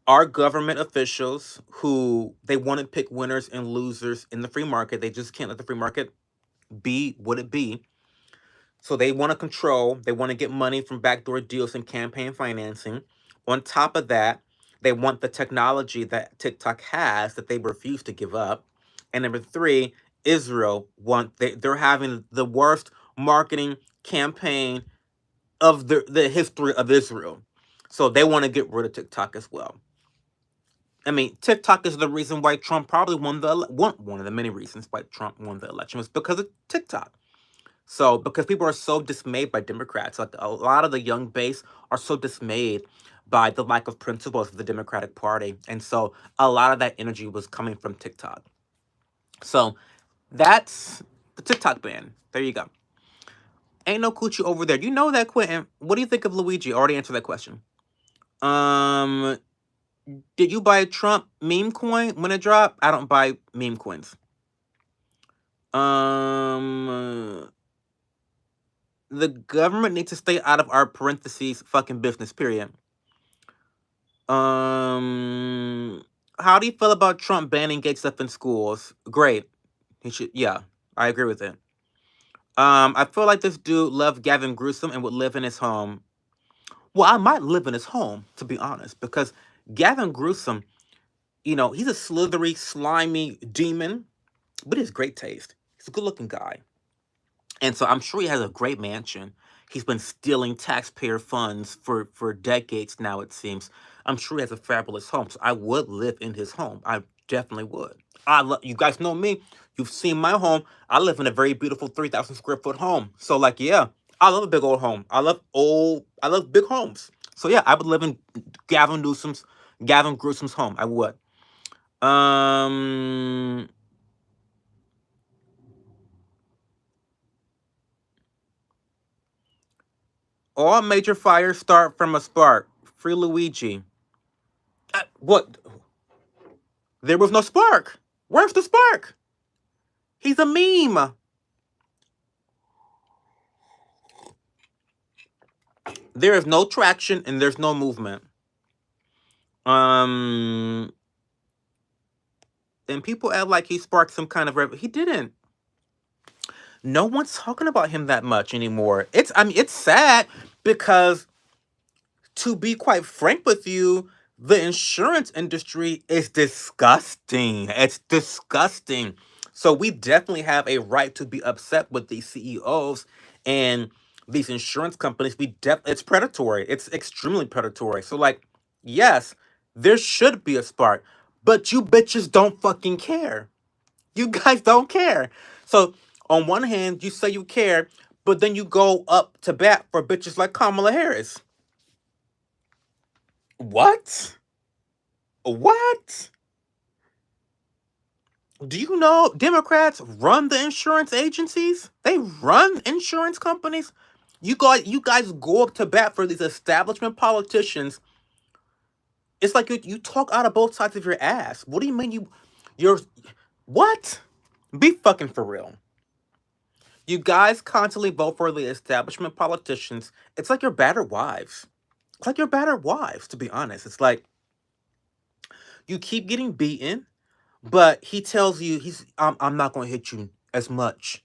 Speaker 1: our government officials who they want to pick winners and losers in the free market. They just can't let the free market be what it be. So they want to control, they want to get money from backdoor deals and campaign financing. On top of that, they want the technology that TikTok has that they refuse to give up. And number three, Israel they're having the worst marketing campaign of the history of Israel. So they want to get rid of TikTok as well. I mean, TikTok is the reason why Trump probably one of the many reasons why Trump won the election was because of TikTok. So, because people are so dismayed by Democrats, like a lot of the young base are so dismayed by the lack of principles of the Democratic Party. And so a lot of that energy was coming from TikTok. So that's the TikTok ban. There you go. Ain't no coochie over there. You know that, Quentin. What do you think of Luigi? I already answered that question. Um, did you buy a Trump meme coin when it dropped? I don't buy meme coins. The government needs to stay out of our parentheses fucking business, period. How do you feel about Trump banning gay stuff in schools? Great. Yeah, I agree with it. I feel like this dude loved Gavin Newsom and would live in his home. Well, I might live in his home, to be honest, because Gavin Newsom, he's a slithery, slimy demon, but he has great taste. He's a good-looking guy. And so I'm sure he has a great mansion. He's been stealing taxpayer funds for decades now, it seems. I'm sure he has a fabulous home. So I would live in his home. I definitely would. You guys know me. You've seen my home. I live in a very beautiful 3,000 square foot home. So like, yeah, I love a big old home. I love big homes. So yeah, I would live in Gavin Newsom's home. I would. All major fires start from a spark. Free Luigi. What? There was no spark. Where's the spark? He's a meme. There is no traction and there's no movement. And people act like he sparked some kind of he didn't. No one's talking about him that much anymore. It's sad because, to be quite frank with you, the insurance industry is disgusting. It's disgusting. So we definitely have a right to be upset with these CEOs and these insurance companies. It's predatory. It's extremely predatory. So, like, yes, there should be a spark, but you bitches don't fucking care. You guys don't care. So on one hand, you say you care, but then you go up to bat for bitches like Kamala Harris. What? What? Do you know Democrats run the insurance agencies? They run insurance companies. You guys go up to bat for these establishment politicians. It's like you talk out of both sides of your ass. What do you mean you're what? Be fucking for real. You guys constantly vote for the establishment politicians. It's like your battered wives. It's like your battered wives, to be honest. It's like you keep getting beaten, but he tells you I'm not going to hit you as much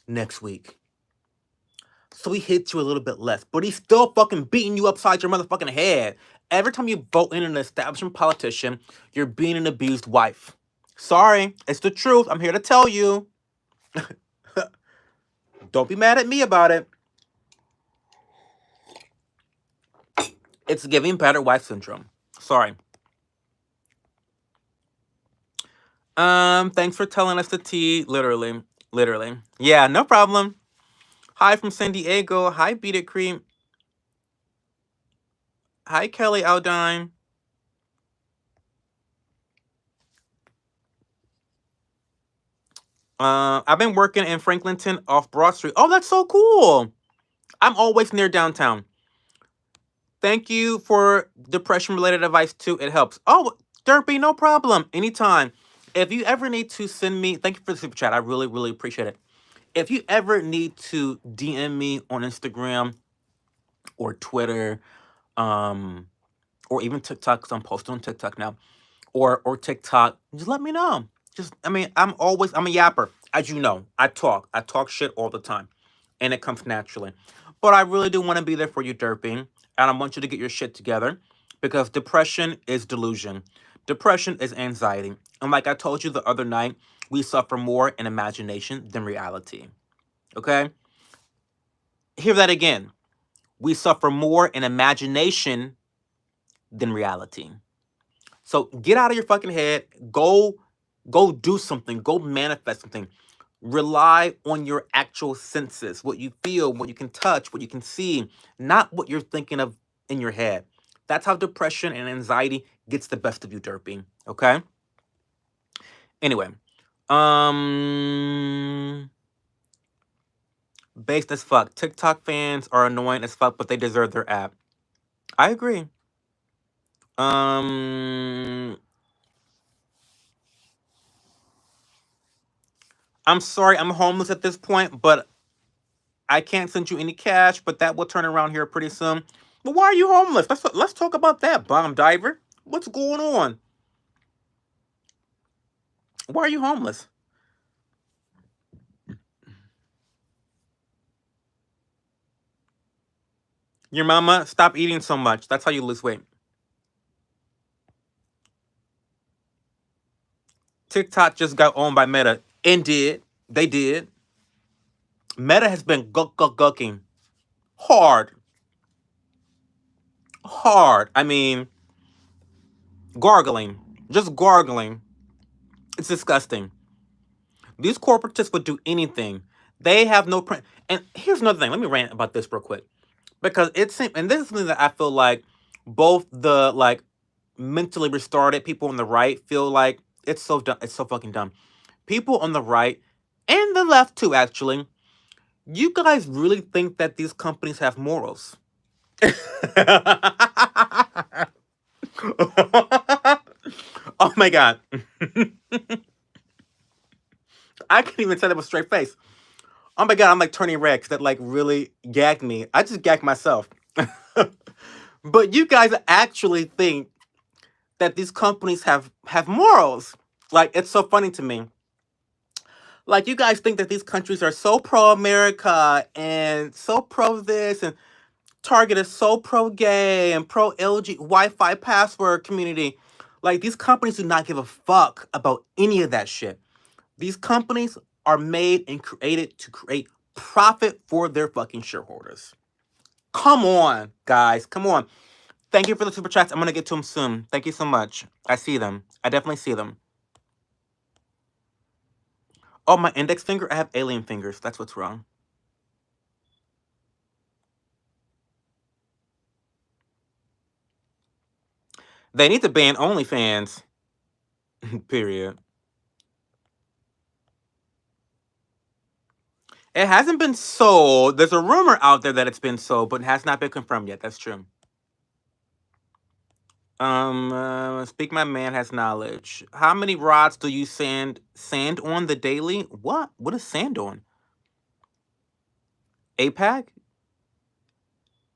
Speaker 1: next week. So he hits you a little bit less, but he's still fucking beating you upside your motherfucking head. Every time you vote in an establishment politician, you're being an abused wife. Sorry, it's the truth. I'm here to tell you. Don't be mad at me about it. It's giving battered wife syndrome. Sorry. Thanks for telling us the tea. Literally. Literally. Yeah, no problem. Hi from San Diego. Hi, Beat It Cream. Hi, Kelly Aldine. I've been working in Franklinton off Broad Street. Oh, that's so cool. I'm always near downtown. Thank you for depression related advice too. It helps. Oh, Derpy, no problem. Anytime. If you ever need to send me, thank you for the super chat. I really, really appreciate it. If you ever need to DM me on Instagram or Twitter, um, or even TikTok, because I'm posting on TikTok now, or TikTok, just let me know. I'm a yapper. As you know, I talk shit all the time, and it comes naturally. But I really do want to be there for you, Derping, and I want you to get your shit together, because depression is delusion. Depression is anxiety. And like I told you the other night, we suffer more in imagination than reality. Okay? Hear that again. We suffer more in imagination than reality. So get out of your fucking head. Go do something. Go manifest something. Rely on your actual senses, what you feel, what you can touch, what you can see, not what you're thinking of in your head. That's how depression and anxiety gets the best of you, Derpy. Okay? Anyway. Um Based as fuck. TikTok fans are annoying as fuck, but they deserve their app. I agree. Um I'm sorry, I'm homeless at this point, but I can't send you any cash, but that will turn around here pretty soon. But why are you homeless? Let's talk about that, bomb diver. What's going on? Why are you homeless? Your mama, stop eating so much. That's how you lose weight. TikTok just got owned by Meta. And did. They did. Meta has been gucking hard. Hard. I mean, gargling. Just gargling. It's disgusting. These corporatists would do anything. They have no print. And here's another thing. Let me rant about this real quick. Because it seems, and this is something that I feel like both the like mentally retarded people on the right feel like it's so dumb. It's so fucking dumb. People on the right and the left too, actually. You guys really think that these companies have morals? Oh my god. I can't even say that with a straight face. Oh my god, I'm like turning red because that like really gagged me. I just gagged myself. But you guys actually think that these companies have morals. Like, it's so funny to me. Like, you guys think that these countries are so pro-America and so pro this, and Target is so pro-gay and pro-LG Wi-Fi password community. Like, these companies do not give a fuck about any of that shit. These companies are made and created to create profit for their fucking shareholders. Come on, guys. Come on. Thank you for the super chats. I'm going to get to them soon. Thank you so much. I see them. I definitely see them. Oh, my index finger? I have alien fingers. That's what's wrong. They need to ban OnlyFans. Period. It hasn't been sold. There's a rumor out there that it's been sold, but it has not been confirmed yet. That's true. Speak my man has knowledge. How many rods do you sand on the daily? What? What is sand on? APAC?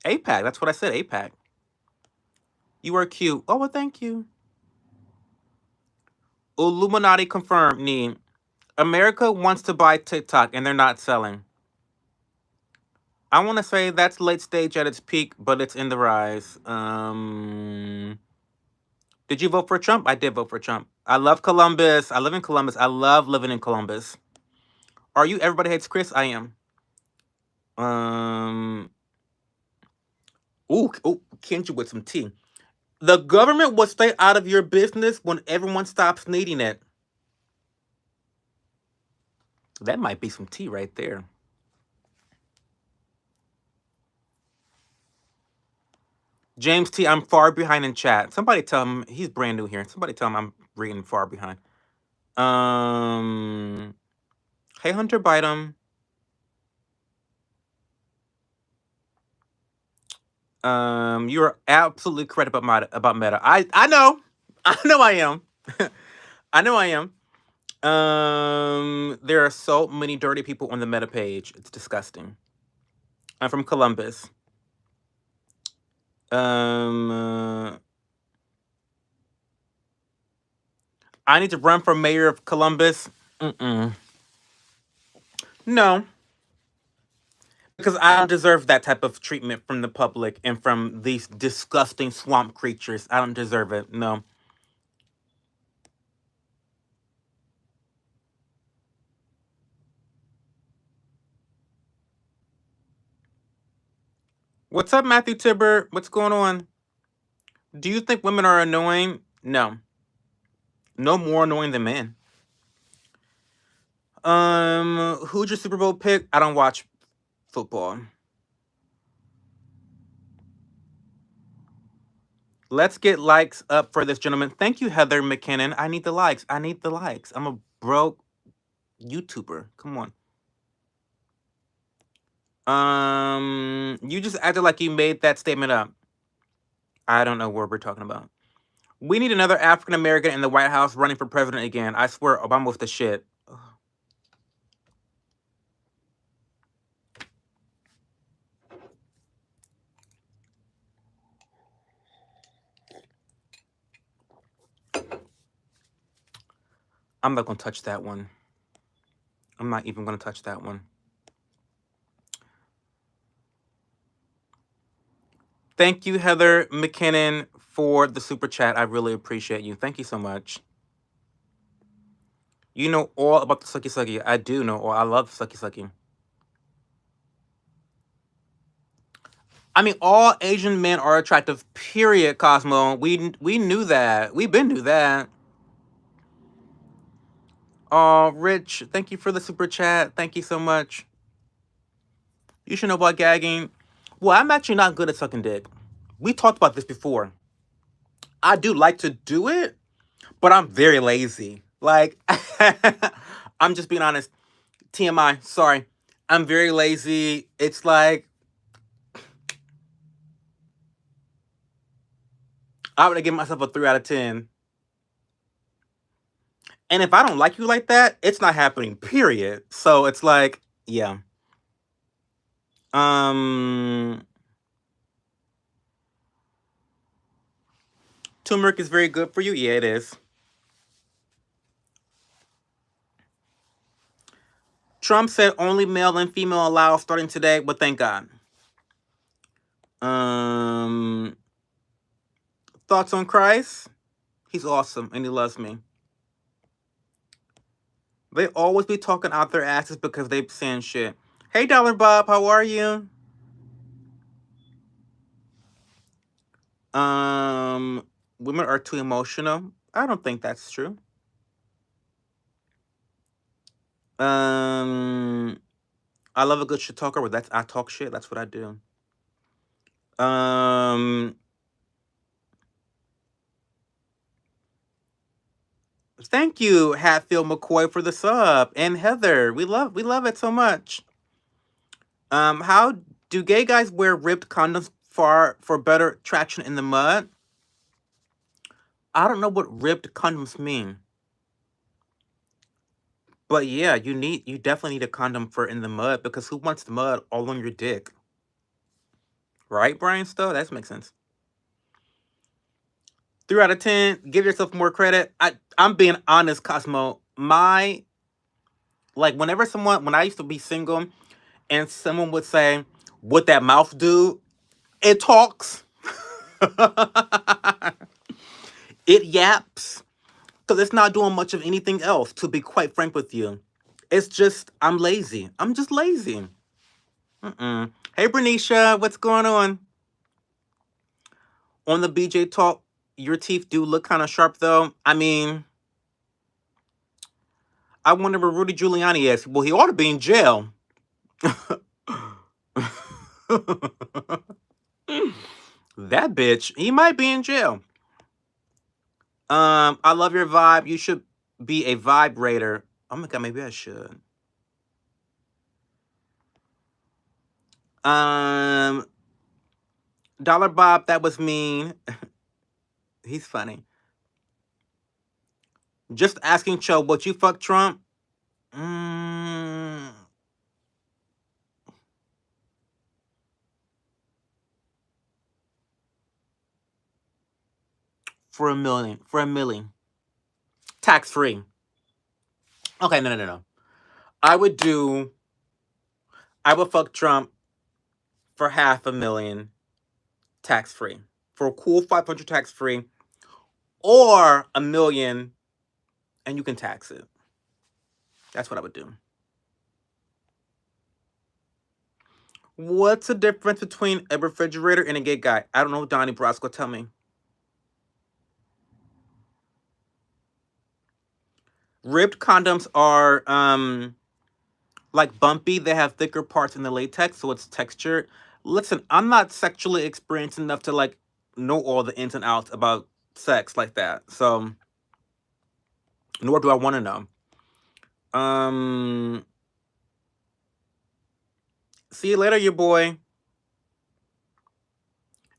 Speaker 1: APAC. That's what I said. APAC. You are cute. Oh, well, thank you. Illuminati confirmed. Need. America wants to buy TikTok and they're not selling. I want to say that's late stage at its peak, but it's in the rise. Did you vote for Trump? I did vote for Trump. I love Columbus. I live in Columbus. I love living in Columbus. Are you Everybody Hates Chris? I am. Ooh, Kendra with some tea. The government will stay out of your business when everyone stops needing it. That might be some tea right there. James T, I'm far behind in chat. Somebody tell him he's brand new here. Somebody tell him I'm reading far behind. Hey Hunter Biden. You are absolutely correct about Meta. I know. I know I am. I know I am. There are so many dirty people on the Meta page. It's disgusting. I'm from Columbus. I need to run for mayor of Columbus. No. Because I don't deserve that type of treatment from the public and from these disgusting swamp creatures. I don't deserve it. No. What's up, Matthew Tibber? What's going on? Do you think women are annoying? No. No more annoying than men. Who's your Super Bowl pick? I don't watch football. Let's get likes up for this gentleman. Thank you, Heather McKinnon. I need the likes. I need the likes. I'm a broke YouTuber. Come on. You just acted like you made that statement up. I don't know what we're talking about. We need another African American in the White House running for president again. I swear, Obama was the shit. Ugh. I'm not gonna touch that one. I'm not even gonna touch that one. Thank you, Heather McKinnon, for the super chat. I really appreciate you. Thank you so much. You know all about the sucky sucky. I do know all. I love the sucky sucky. I mean, all Asian men are attractive. Period, Cosmo. We knew that. We've been knew that. Oh, Rich, thank you for the super chat. Thank you so much. You should know about gagging. Well, I'm actually not good at sucking dick. We talked about this before. I do like to do it, but I'm very lazy. Like, I'm just being honest. TMI, sorry. I'm very lazy. It's like, I would give myself a 3 out of 10. And if I don't like you like that, it's not happening, period. So it's like, yeah. Turmeric is very good for you. Yeah, it is. Trump said only male and female allowed starting today, but thank God. Um, Thoughts on Christ? He's awesome and he loves me. They always be talking out their asses because they saying shit. Hey, Dollar Bob, how are you? Women are too emotional. I don't think that's true. Um, I love a good shit talker. But I talk shit. That's what I do. Um, Thank you, Hatfield McCoy, for the sub, and Heather. We love it so much. How do gay guys wear ripped condoms for better traction in the mud? I don't know what ripped condoms mean, but yeah, you definitely need a condom for in the mud because who wants the mud all on your dick, right, Brian? Stowe, that makes sense. 3 out of 10. Give yourself more credit. I'm being honest, Cosmo. When I used to be single, and someone would say, "What that mouth do?" It talks. It yaps. Because it's not doing much of anything else, to be quite frank with you. It's just, I'm lazy. I'm just lazy. Hey, Bernicia, what's going on? On the BJ talk, your teeth do look kind of sharp, though. I mean, I wonder where Rudy Giuliani is. Well, he ought to be in jail. That bitch, he might be in jail. I love your vibe. You should be a vibrator. Oh my god, maybe I should. Um, Dollar Bob, that was mean. He's funny. Just asking Cho, would you fuck Trump? Mm, for a million. For a million. Tax free. Okay, no. I would do. I would fuck Trump for 500,000 tax free. For a cool 500 tax free. Or 1,000,000 and you can tax it. That's what I would do. What's the difference between a refrigerator and a gay guy? I don't know, Donnie Brasco, tell me. Ribbed condoms are like bumpy. They have thicker parts in the latex, so it's textured. Listen, I'm not sexually experienced enough to like know all the ins and outs about sex like that. So nor do I want to know. Um See you later, your boy.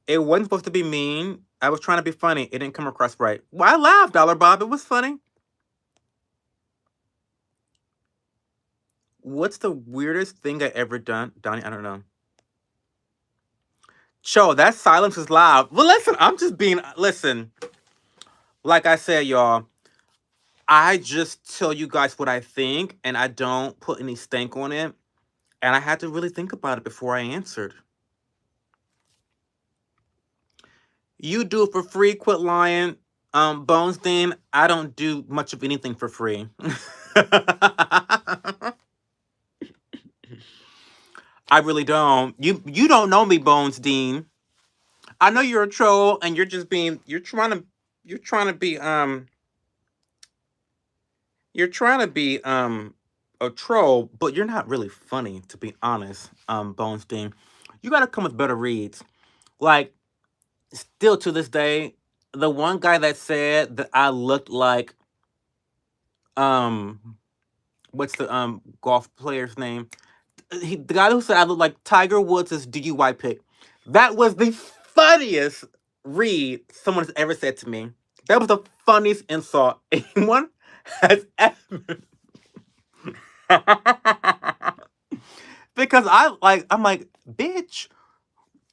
Speaker 1: It wasn't supposed to be mean. I was trying to be funny. It didn't come across right. Well, I laughed, Dollar Bob. It was funny. What's the weirdest thing I ever done? Donnie, I don't know. Cho, that silence is loud. Well, listen, I'm just being, listen, like I said, y'all, I just tell you guys what I think and I don't put any stank on it. And I had to really think about it before I answered. You do it for free, quit lying. Bones Dean, I don't do much of anything for free. I really don't. You don't know me, Bones Dean. I know you're a troll and you're trying to be a troll, but you're not really funny, to be honest, Bones Dean. You gotta come with better reads. Like, still to this day, the one guy that said that I looked like um what's the golf player's name? The guy who said I look like Tiger Woods' DUI pick. That was the funniest read someone has ever said to me. That was the funniest insult anyone has ever. Because I'm like, bitch,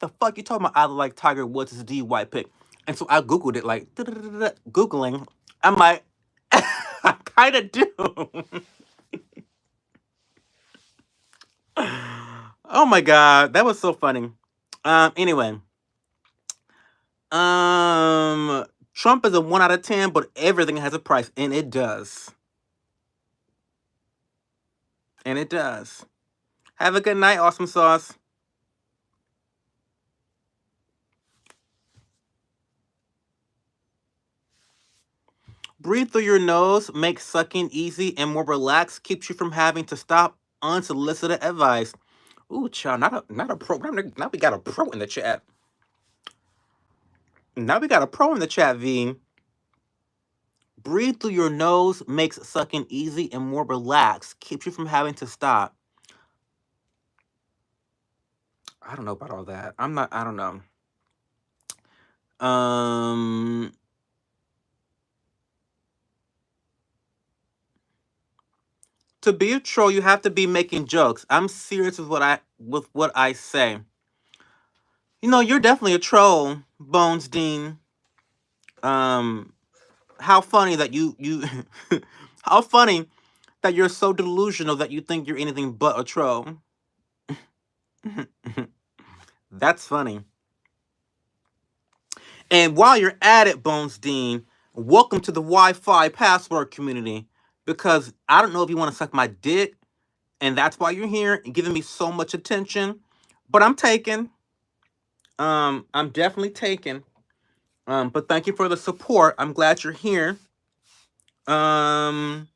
Speaker 1: the fuck you talking about? I look like Tiger Woods' DUI pick. And so I Googled it, like, Googling. I'm like, I kind of do. Oh my god, that was so funny. Anyway, um, Trump is a 1 out of 10, but everything has a price, and it does, and it does. Have a good night, awesome sauce. Breathe through your nose, makes sucking easy and more relaxed, keeps you from having to stop unsolicited advice. Ooh, child, not a pro. Now we got a pro in the chat. Now we got a pro in the chat, V. Breathe through your nose, makes sucking easy and more relaxed, keeps you from having to stop. I don't know about all that. I don't know. Um, to be a troll, you have to be making jokes. I'm serious with what I say. You know, you're definitely a troll, Bones Dean. Um, how funny that you how funny that you're so delusional that you think you're anything but a troll. That's funny. And while you're at it, Bones Dean, welcome to the Wi-Fi password community. Because I don't know if you want to suck my dick, and that's why you're here and giving me so much attention. But I'm taking. I'm definitely taking. But thank you for the support. I'm glad you're here. Um.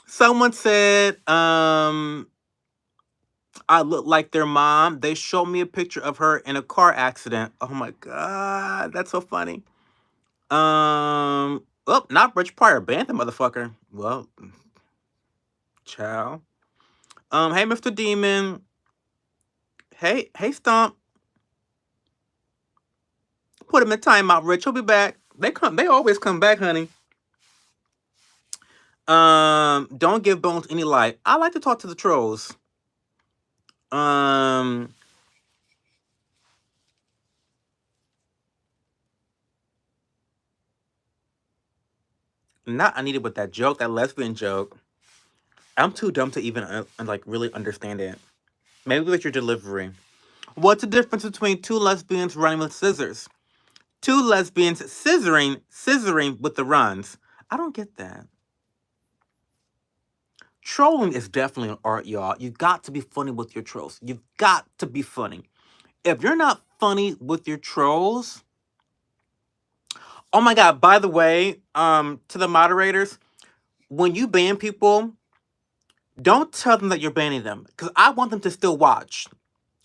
Speaker 1: Someone said, I look like their mom. They showed me a picture of her in a car accident. Oh my god, that's so funny. Oh, not Rich Pryor, banned the motherfucker. Well, ciao. Hey, Mr. Demon. Hey, Stomp. Put him in timeout, Rich. He'll be back. They always come back, honey. Don't give Bones any light. I like to talk to the trolls. Um, not I needed with that joke, that lesbian joke. I'm too dumb to even like really understand it. Maybe with your delivery. What's the difference between two lesbians running with scissors? Two lesbians scissoring with the runs. I don't get that. Trolling is definitely an art, y'all. You got to be funny with your trolls. You've got to be funny. If you're not funny with your trolls, oh my god, by the way, to the moderators, when you ban people, don't tell them that you're banning them. Because I want them to still watch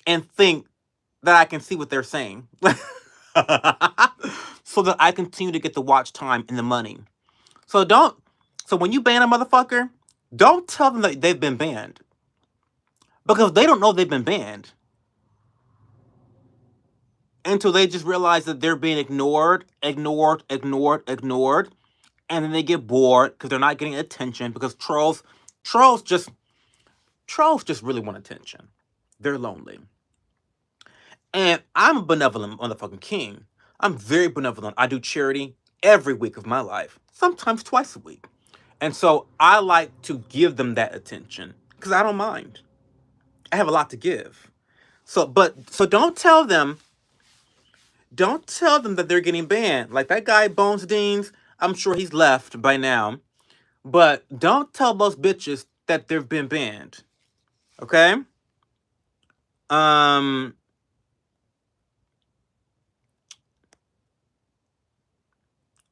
Speaker 1: and think that I can see what they're saying. So that I continue to get the watch time and the money. So when you ban a motherfucker, don't tell them that they've been banned. Because they don't know they've been banned. Until they just realize that they're being ignored. And then they get bored because they're not getting attention because trolls just really want attention. They're lonely. And I'm a benevolent motherfucking king. I'm very benevolent. I do charity every week of my life, sometimes twice a week. And so I like to give them that attention because I don't mind. I have a lot to give. So don't tell them that they're getting banned. Like that guy Bones Deans, I'm sure he's left by now. But don't tell those bitches that they've been banned. Okay?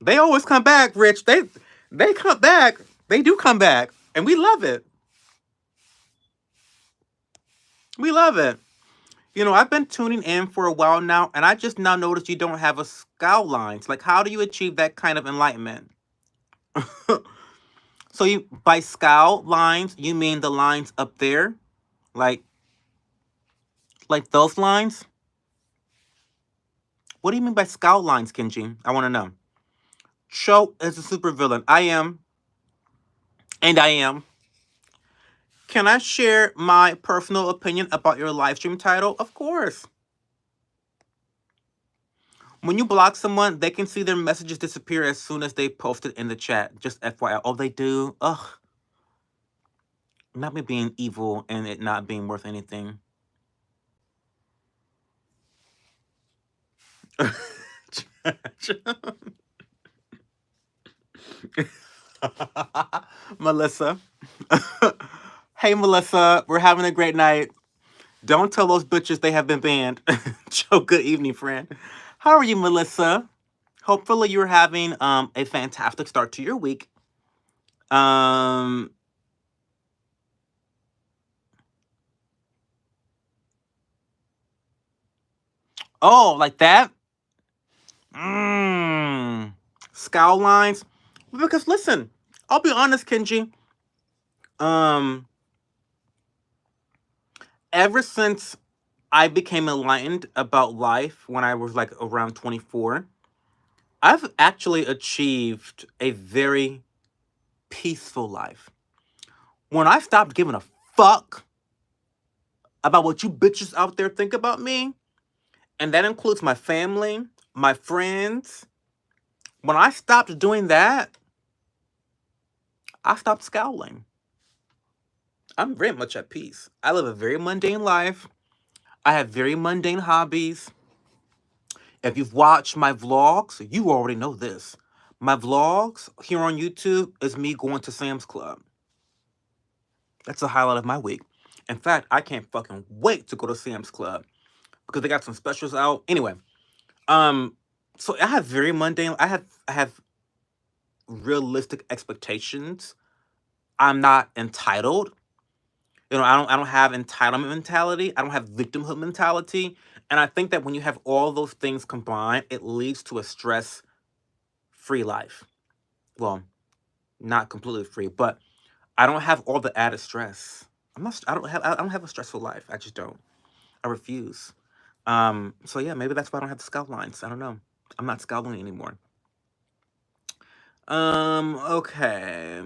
Speaker 1: They always come back, Rich. They come back. They do come back. And we love it. We love it. You know, I've been tuning in for a while now, and I just now noticed you don't have a scowl lines. Like, how do you achieve that kind of enlightenment? So you by scowl lines, you mean the lines up there? Like those lines? What do you mean by scowl lines, Kenji? I want to know. Cho is a supervillain. I am. And I am. Can I share my personal opinion about your live stream title? Of course. When you block someone, they can see their messages disappear as soon as they post it in the chat. Just FYI. Oh, they do? Ugh. Not me being evil and it not being worth anything. Melissa. Hey, Melissa. We're having a great night. Don't tell those bitches they have been banned. Joe, good evening, friend. How are you, Melissa? Hopefully you're having a fantastic start to your week. Um oh, like that? Mmm. Scowl lines. Because listen, I'll be honest, Kenji. Um, ever since I became enlightened about life when I was like around 24, I've actually achieved a very peaceful life. When I stopped giving a fuck about what you bitches out there think about me, and that includes my family, my friends, when I stopped doing that, I stopped scowling. I'm very much at peace. I live a very mundane life. I have very mundane hobbies. If you've watched my vlogs, you already know this. My vlogs here on YouTube is me going to Sam's Club. That's the highlight of my week. In fact, I can't fucking wait to go to Sam's Club because they got some specials out. Anyway, um, so I have very mundane. I have realistic expectations. I'm not entitled. I don't have entitlement mentality. I don't have victimhood mentality. And I think that when you have all those things combined, it leads to a stress-free life. Well, not completely free, but I don't have all the added stress. I don't have a stressful life. I just don't. I refuse. So yeah, maybe that's why I don't have the scout lines. I don't know. I'm not scouting anymore. Okay.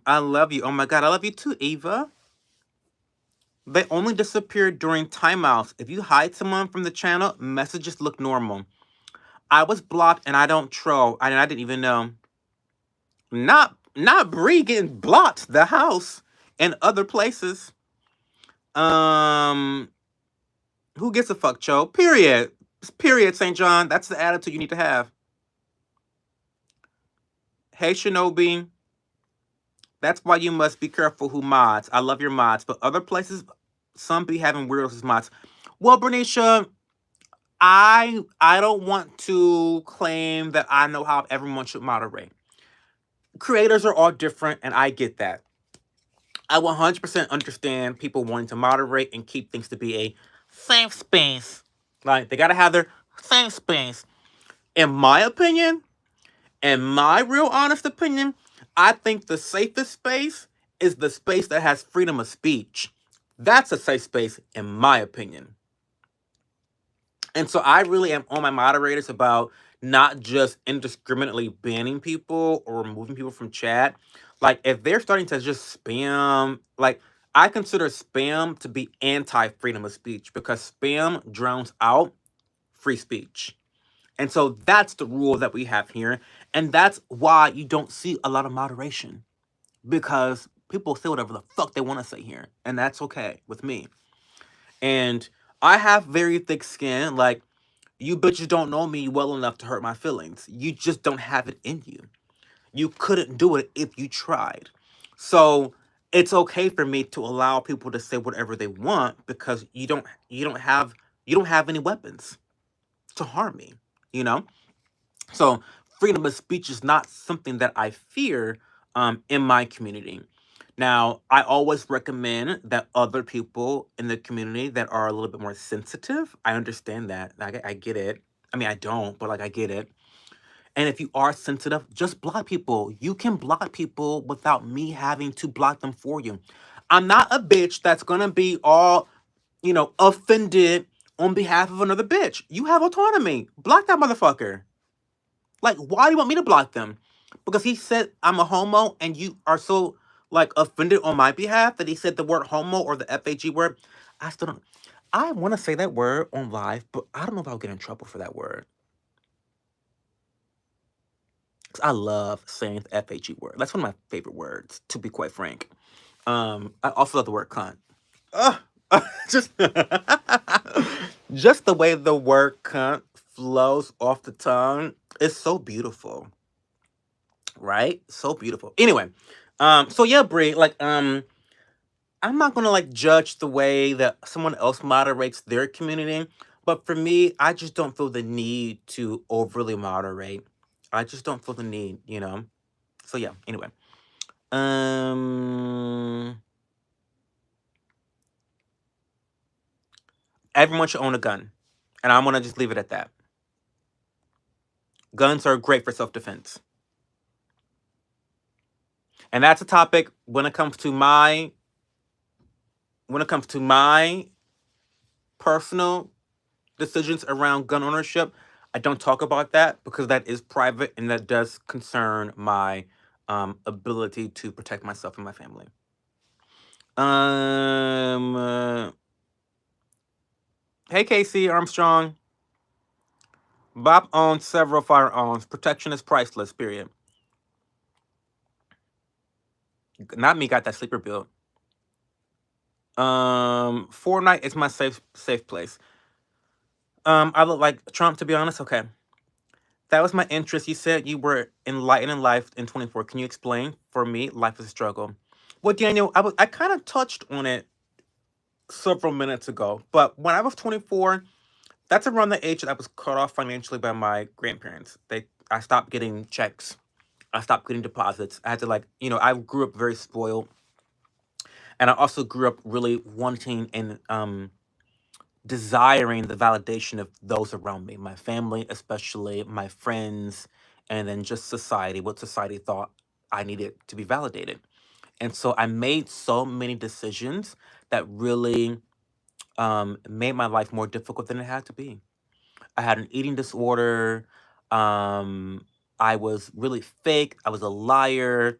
Speaker 1: I love you. Oh my god, I love you too, Eva. They only disappear during timeouts. If you hide someone from the channel, messages look normal. I was blocked and I don't troll. I didn't even know. Not Bree getting blocked the house and other places. Um who gives a fuck, Cho? Period. Period, St. John. That's the attitude you need to have. Hey Shinobi. That's why you must be careful who mods. I love your mods, but other places some be having weirdos as mods. Well, Bernicia, I don't want to claim that I know how everyone should moderate. Creators are all different, and I get that. I 100% understand people wanting to moderate and keep things to be a safe space. Like, they gotta have their safe space. In my opinion, in my real honest opinion, I think the safest space is the space that has freedom of speech. That's a safe space, in my opinion. And so I really am on my moderators about not just indiscriminately banning people or removing people from chat. Like, if they're starting to just spam, like, I consider spam to be anti freedom of speech because spam drowns out free speech. And so that's the rule that we have here. And that's why you don't see a lot of moderation because people say whatever the fuck they want to say here. And that's okay with me. And I have very thick skin. Like, you bitches don't know me well enough to hurt my feelings. You just don't have it in you. You couldn't do it if you tried. So it's okay for me to allow people to say whatever they want because you don't have any weapons to harm me, you know? So freedom of speech is not something that I fear in my community. Now, I always recommend that other people in the community that are a little bit more sensitive, I understand that. I get it. I mean, I don't, but like I get it. And if you are sensitive, just block people. You can block people without me having to block them for you. I'm not a bitch that's gonna be all, offended on behalf of another bitch. You have autonomy. Block that motherfucker. Like, why do you want me to block them? Because he said I'm a homo and you are so like offended on my behalf that he said the word homo or the FAG word. I still don't. I want to say that word on live, but I don't know if I'll get in trouble for that word. 'Cause I love saying the FHE word. That's one of my favorite words, to be quite frank. I also love the word cunt. Ugh. just just the way the word cunt flows off the tongue is so beautiful, right? So beautiful. Anyway, so yeah, Brie, like, I'm not gonna like judge the way that someone else moderates their community, but for me, I just don't feel the need to overly moderate. I just don't feel the need, you know. So yeah. Anyway, um, everyone should own a gun, and I'm gonna just leave it at that. Guns are great for self-defense, and that's a topic when it comes to my personal decisions around gun ownership. I don't talk about that because that is private and that does concern my ability to protect myself and my family. Um, uh, hey Casey Armstrong. Bob owns several firearms. Protection is priceless. Period. Not me. Got that sleeper built. Fortnite is my safe place. I look like Trump, to be honest. Okay. That was my interest. You said you were enlightened in life in 24. Can you explain? For me, life is a struggle. Well, Daniel, I kind of touched on it several minutes ago, but when I was 24, that's around the age that I was cut off financially by my grandparents. I stopped getting checks. I stopped getting deposits. I had to, like, I grew up very spoiled, and I also grew up really wanting and desiring the validation of those around me, my family, especially my friends, and then just society, what society thought I needed to be validated. And so I made so many decisions that really made my life more difficult than it had to be. I had an eating disorder. Um, I was really fake. I was a liar.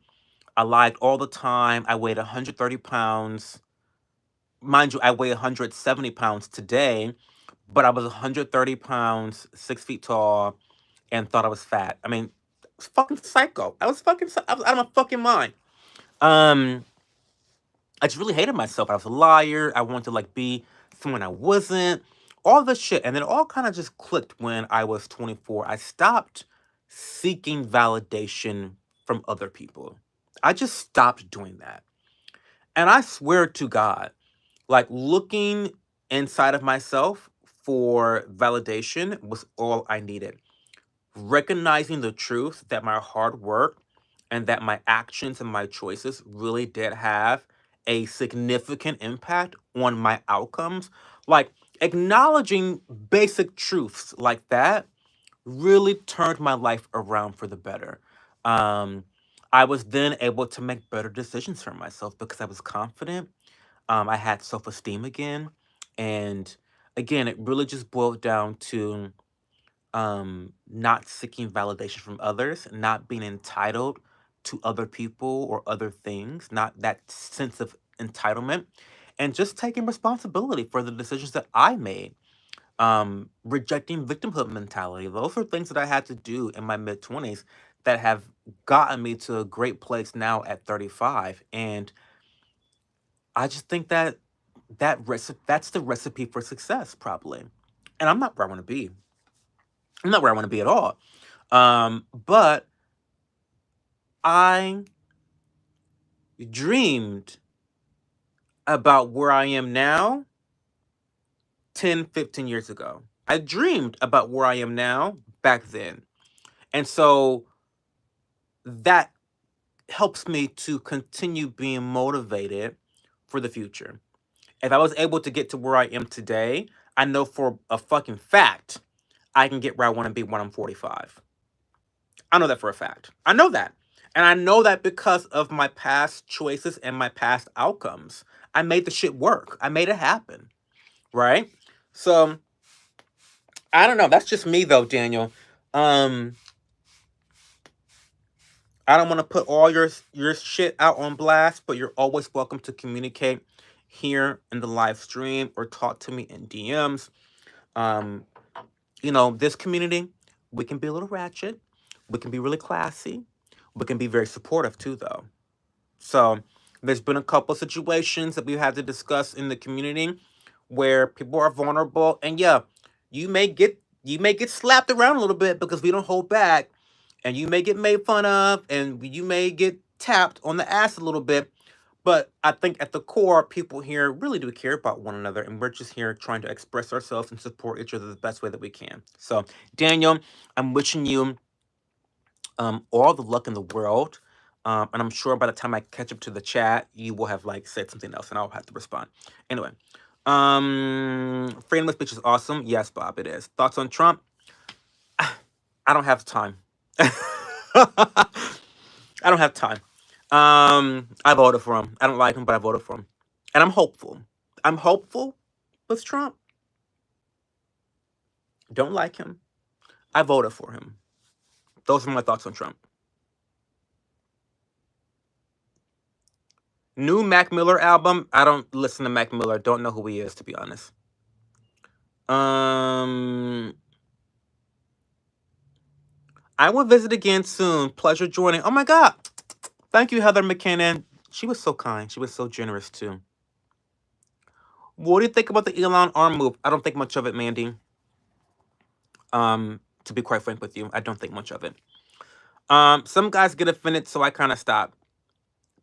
Speaker 1: I lied all the time. I weighed 130 pounds. Mind you, I weigh 170 pounds today, but I was 130 pounds, 6 feet tall, and thought I was fat. I mean, I was fucking psycho. I was out of my fucking mind. Um, I just really hated myself. I was a liar. I wanted to like be someone I wasn't. All this shit. And then it all kind of just clicked when I was 24. I stopped seeking validation from other people. I just stopped doing that. And I swear to God, like looking inside of myself for validation was all I needed. Recognizing the truth that my hard work and that my actions and my choices really did have a significant impact on my outcomes. Like acknowledging basic truths like that really turned my life around for the better. Um, I was then able to make better decisions for myself because I was confident. I had self esteem again. And again, it really just boiled down to not seeking validation from others, not being entitled to other people or other things, not that sense of entitlement, and just taking responsibility for the decisions that I made. Rejecting victimhood mentality. Those are things that I had to do in my mid 20s that have gotten me to a great place now at 35. And I just think that that's the recipe for success, probably. And I'm not where I want to be. I'm not where I want to be at all. But I dreamed about where I am now 10, 15 years ago. I dreamed about where I am now back then. And so that helps me to continue being motivated for the future. If I was able to get to where I am today, I know for a fucking fact I can get where I want to be when I'm 45. I know that for a fact. I know that. And I know that because of my past choices and my past outcomes. I made the shit work. I made it happen. Right? So, I don't know. That's just me though, Daniel. Um, I don't want to put all your shit out on blast, but you're always welcome to communicate here in the live stream or talk to me in DMs. Um, this community, we can be a little ratchet. We can be really classy. We can be very supportive too, though. So there's been a couple situations that we've had to discuss in the community where people are vulnerable, and yeah, you may get slapped around a little bit because we don't hold back, and you may get made fun of, and you may get tapped on the ass a little bit. But I think at the core, people here really do care about one another, and we're just here trying to express ourselves and support each other the best way that we can. So, Daniel, I'm wishing you all the luck in the world. And I'm sure by the time I catch up to the chat, you will have like said something else, and I'll have to respond. Anyway, freedom of speech is awesome. Yes, Bob, it is. Thoughts on Trump? I don't have time. I don't have time. I voted for him. I don't like him, but I voted for him, and I'm hopeful. I'm hopeful with Trump. Don't like him. I voted for him. Those are my thoughts on Trump. New Mac Miller album. I don't listen to Mac Miller. Don't know who he is, to be honest. I will visit again soon. Pleasure joining. Oh my God. Thank you, Heather McKinnon. She was so kind. She was so generous too. What do you think about the Elon arm move? I don't think much of it, Mandy. To be quite frank with you, I don't think much of it. Some guys get offended, so I kind of stop.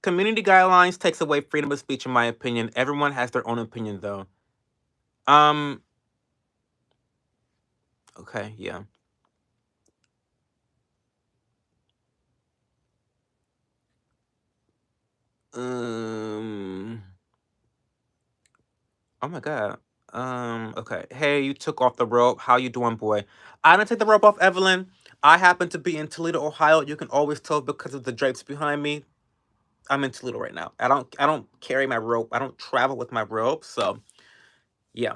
Speaker 1: Community guidelines takes away freedom of speech, in my opinion. Everyone has their own opinion, though. Um. Okay. Yeah. Um. Oh my God. Okay. Hey, you took off the rope. How you doing, boy? I didn't take the rope off, Evelyn. I happen to be in Toledo, Ohio. You can always tell because of the drapes behind me. I'm in Toledo right now. I don't carry my rope. I don't travel with my rope. So yeah.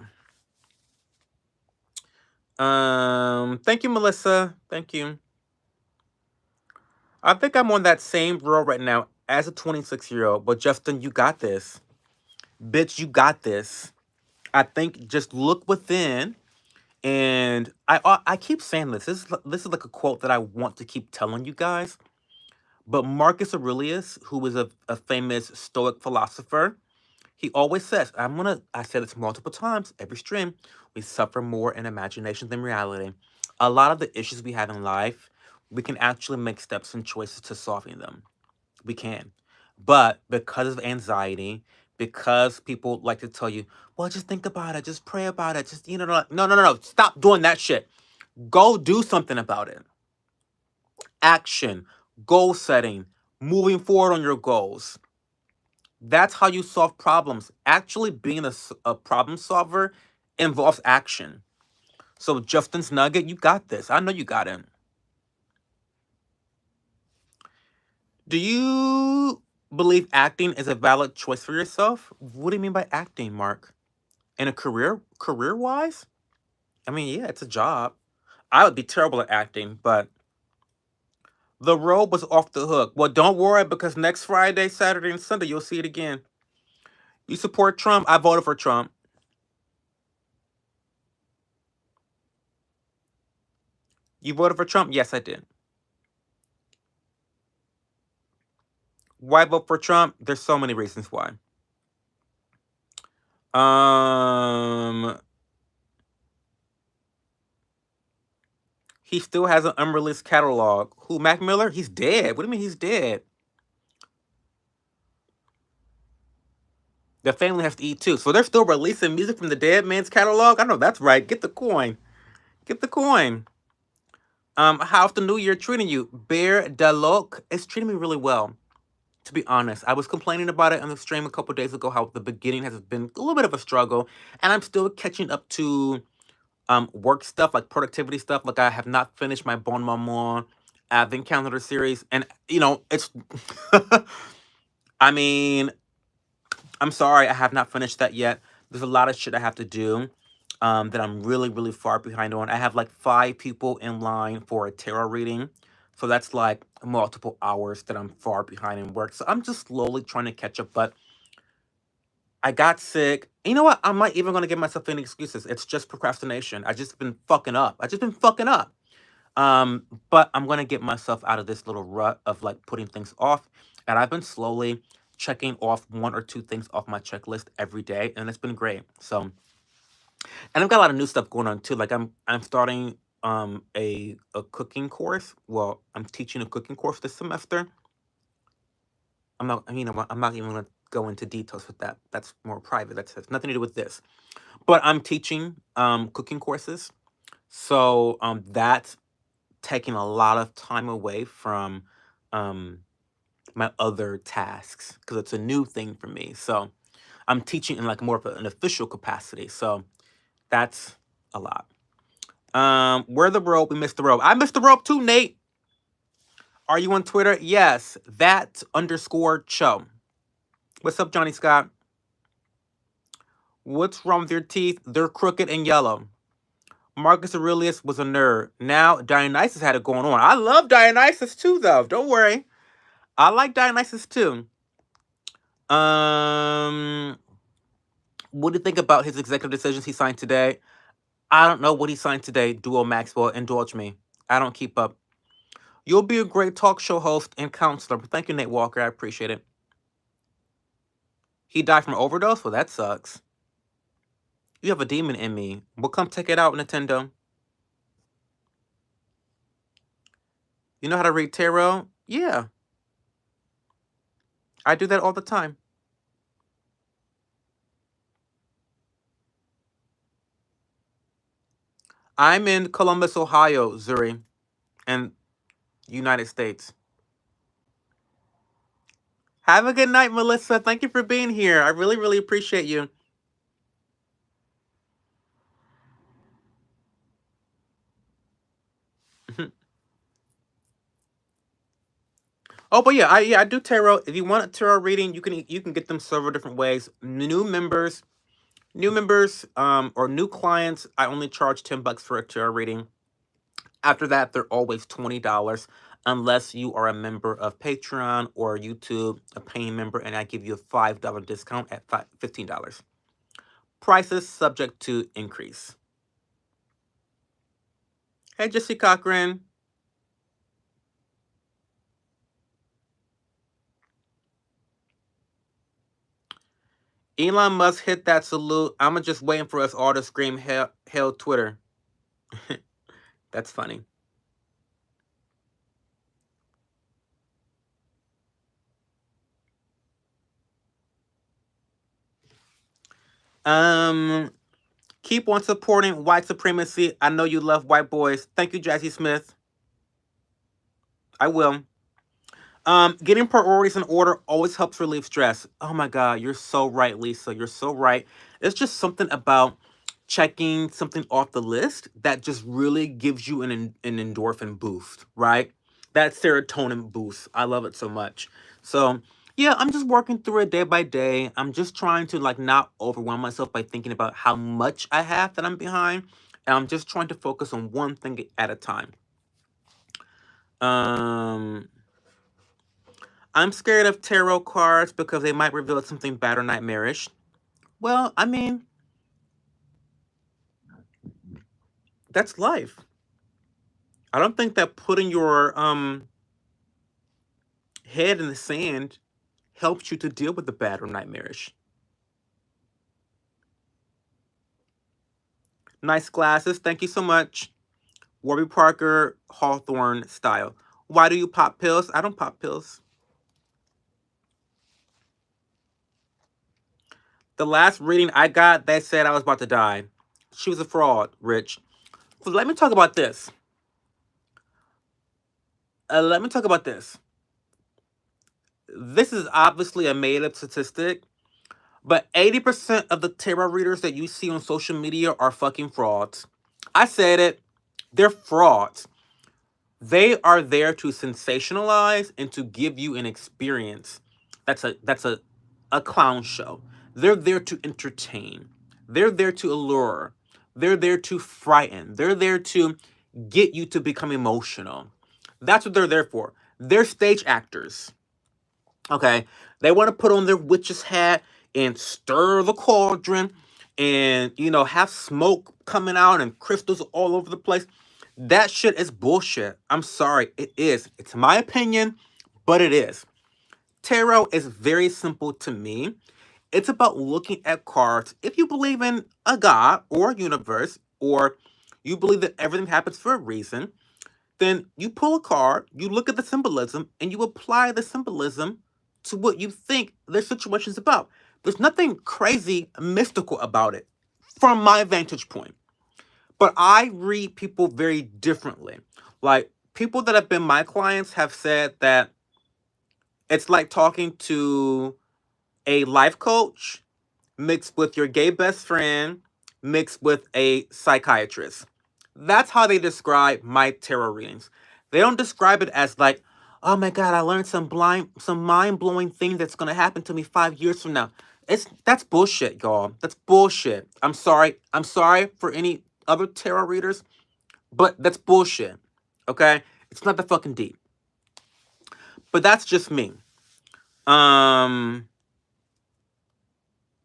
Speaker 1: Thank you, Melissa. Thank you. I think I'm on that same road right now as a 26-year-old. But Justin, you got this. Bitch, you got this. I think just look within. And I keep saying this. This is like a quote that I want to keep telling you guys. But Marcus Aurelius, who was a famous Stoic philosopher, he always says, I said this multiple times every stream, we suffer more in imagination than reality. A lot of the issues we have in life, we can actually make steps and choices to solving them. We can. But because of anxiety, because people like to tell you, well, just think about it, just pray about it, just, no. Stop doing that shit. Go do something about it. Action, goal setting, moving forward on your goals. That's how you solve problems. Actually, being a problem solver involves action. So, Justin's Nugget, you got this. I know you got it. Do you believe acting is a valid choice for yourself? What do you mean by acting, Mark? In a career wise? I mean, yeah, it's a job. I would be terrible at acting, but the robe was off the hook. Well, don't worry because next Friday, Saturday, and Sunday, you'll see it again. You support Trump? I voted for Trump. You voted for Trump? Yes, I did. Why vote for Trump? There's so many reasons why. Um, he still has an unreleased catalog. Who, Mac Miller? He's dead. What do you mean he's dead? The family has to eat too. So they're still releasing music from the dead man's catalog? I know that's right. Get the coin. Get the coin. How's the new year treating you? Bear Dalok is treating me really well. To be honest, I was complaining about it on the stream a couple days ago how the beginning has been a little bit of a struggle, and I'm still catching up to work stuff like productivity stuff. Like I have not finished my Bon Maman Advent calendar series, and it's. I mean, I'm sorry, I have not finished that yet. There's a lot of shit I have to do. That I'm really, really far behind on. I have like 5 people in line for a tarot reading. So that's like multiple hours that I'm far behind in work. So I'm just slowly trying to catch up. But I got sick. You know what? I'm not even gonna give myself any excuses. It's just procrastination. I just been fucking up. I just been fucking up. But I'm gonna get myself out of this little rut of like putting things off. And I've been slowly checking off one or two things off my checklist every day, and it's been great. So, and I've got a lot of new stuff going on too. Like I'm starting a cooking course. Well, I'm teaching a cooking course this semester. I'm not. I mean, I'm not even gonna go into details with that. That's more private. That has nothing to do with this. But I'm teaching cooking courses, so that's taking a lot of time away from um my other tasks because it's a new thing for me. So I'm teaching in like more of an official capacity. So that's a lot. Where the rope? We missed the rope. I missed the rope too, Nate. Are you on Twitter? Yes, that underscore show. What's up, Johnny Scott? What's wrong with your teeth? They're crooked and yellow. Marcus Aurelius was a nerd. Now Dionysus had it going on. I love Dionysus too, though. Don't worry. I like Dionysus too. Um, what do you think about his executive decisions he signed today? I don't know what he signed today. Duo Maxwell, indulge me. I don't keep up. You'll be a great talk show host and counselor. Thank you, Nate Walker. I appreciate it. He died from overdose? Well, that sucks. You have a demon in me. Well, come take it out, Nintendo. You know how to read tarot? Yeah. I do that all the time. I'm in Columbus, Ohio, Zuri, and United States. Have a good night, Melissa. Thank you for being here. I really, really appreciate you. Oh, but yeah, I do tarot. If you want a tarot reading, you can get them several different ways. New members, or new clients, I only charge $10 for a tarot reading. After that, they're always $20, unless you are a member of Patreon or YouTube, a paying member, and I give you a $5 discount at $15. Prices subject to increase. Hey, Jesse Cochran. Elon Musk hit that salute. I'm just waiting for us all to scream hell Twitter. That's funny. Um, Keep on supporting white supremacy. I know you love white boys. Thank you, Jazzy Smith. I will. Getting priorities in order always helps relieve stress. Oh my God, you're so right, Lisa. You're so right. It's just something about checking something off the list that just really gives you an endorphin boost, right? That serotonin boost. I love it so much. So yeah, I'm just working through it day by day. I'm just trying to like not overwhelm myself by thinking about how much I have that I'm behind. And I'm just trying to focus on one thing at a time. Um I'm scared of tarot cards because they might reveal something bad or nightmarish. Well, I mean, that's life. I don't think that putting your head in the sand helps you to deal with the bad or nightmarish. Nice glasses. Thank you so much. Warby Parker Hawthorne style. Why do you pop pills? I don't pop pills. The last reading I got, they said I was about to die. She was a fraud, Rich. So let me talk about this. Let me talk about this. This is obviously a made up statistic, but 80% of the tarot readers that you see on social media are fucking frauds. I said it. They're frauds. They are there to sensationalize and to give you an experience. That's a clown show. They're there to entertain. They're there to allure. They're there to frighten. They're there to get you to become emotional. That's what they're there for. They're stage actors. Okay, they want to put on their witch's hat, and stir the cauldron and, have smoke coming out and crystals all over the place. That shit is bullshit. I'm sorry. It is. It's my opinion, but it is. Tarot is very simple to me. It's about looking at cards. If you believe in a god or a universe, or you believe that everything happens for a reason, then you pull a card, you look at the symbolism, and you apply the symbolism to what you think the situation is about. There's nothing crazy mystical about it from my vantage point. But I read people very differently. Like, people that have been my clients have said that it's like talking to a life coach mixed with your gay best friend mixed with a psychiatrist. That's how they describe my tarot readings. They don't describe it as like, oh my god, I learned some mind-blowing thing that's gonna happen to me 5 years from now. That's bullshit, y'all. That's bullshit. I'm sorry. I'm sorry for any other tarot readers, but that's bullshit. Okay? It's not that fucking deep. But that's just me. Um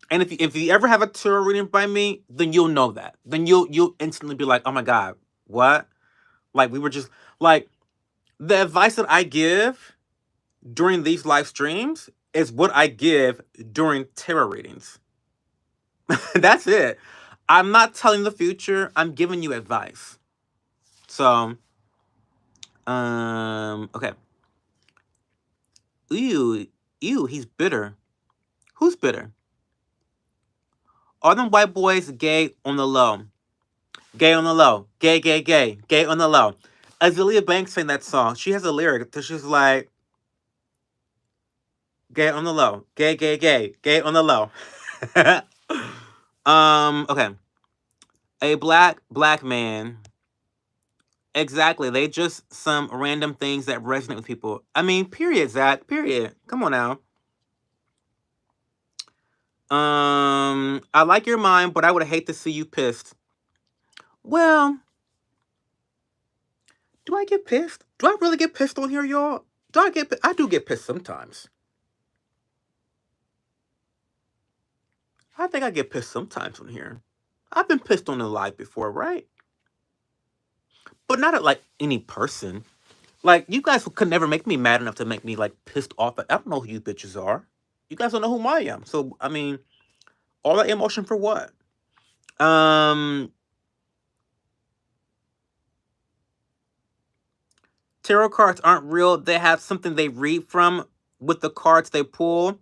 Speaker 1: And if you ever have a tarot reading by me, then you'll know that. Then you'll instantly be like, oh my god, what? Like, we were just like, the advice that I give during these live streams is what I give during tarot readings. That's it. I'm not telling the future. I'm giving you advice. So, okay. Ew, he's bitter. Who's bitter? All them white boys gay on the low. Gay on the low. Gay, gay, gay. Gay on the low. Azealia Banks sang that song. She has a lyric that she's like, gay on the low. Gay, gay, gay. Gay on the low. Okay. A black man. Exactly. They just some random things that resonate with people. I mean, period, Zach. Period. Come on now. I like your mind, but I would hate to see you pissed. Well, do I get pissed? Do I really get pissed on here, y'all? I do get pissed sometimes. I think I get pissed sometimes on here. I've been pissed on the live before, right? But not at like any person. Like, you guys could never make me mad enough to make me like pissed off. I don't know who you bitches are. You guys don't know who I am. So I mean, all that emotion for what? Tarot cards aren't real. They have something they read from with the cards they pull.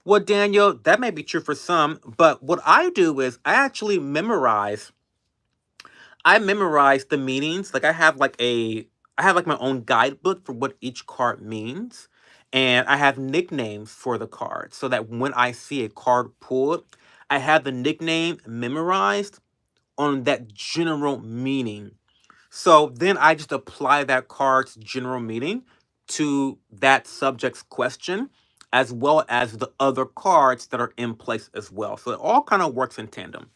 Speaker 1: Well, Daniel, that may be true for some, but what I do is I actually memorize the meanings. Like, I have like my own guidebook for what each card means. And I have nicknames for the cards so that when I see a card pulled, I have the nickname memorized on that general meaning. So then I just apply that card's general meaning to that subject's question, as well as the other cards that are in place as well. So it all kind of works in tandem.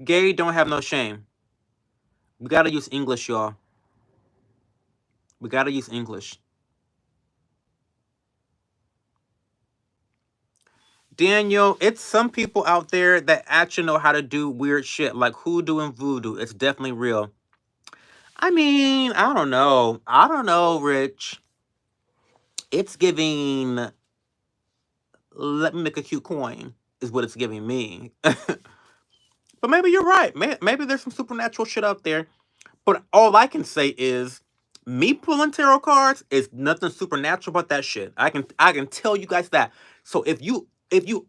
Speaker 1: Gay don't have no shame. We gotta use English, y'all. We gotta use English. Daniel, it's some people out there that actually know how to do weird shit, like hoodoo and voodoo. It's definitely real. I mean, I don't know. I don't know, Rich. It's giving, let me make a cute coin, is what it's giving me. But maybe you're right. Maybe there's some supernatural shit out there. But all I can say is, me pulling tarot cards is nothing supernatural about that shit. I can tell you guys that. So if you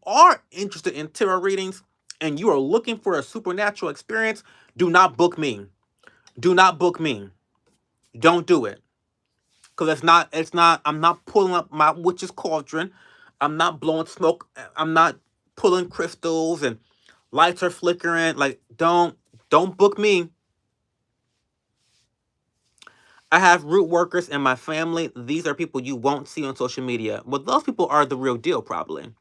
Speaker 1: are interested in tarot readings and you are looking for a supernatural experience, do not book me. Do not book me. Don't do it. Cause I'm not pulling up my witch's cauldron. I'm not blowing smoke. I'm not pulling crystals and lights are flickering. Like, don't book me. I have root workers in my family. These are people you won't see on social media. Well, those people are the real deal, probably.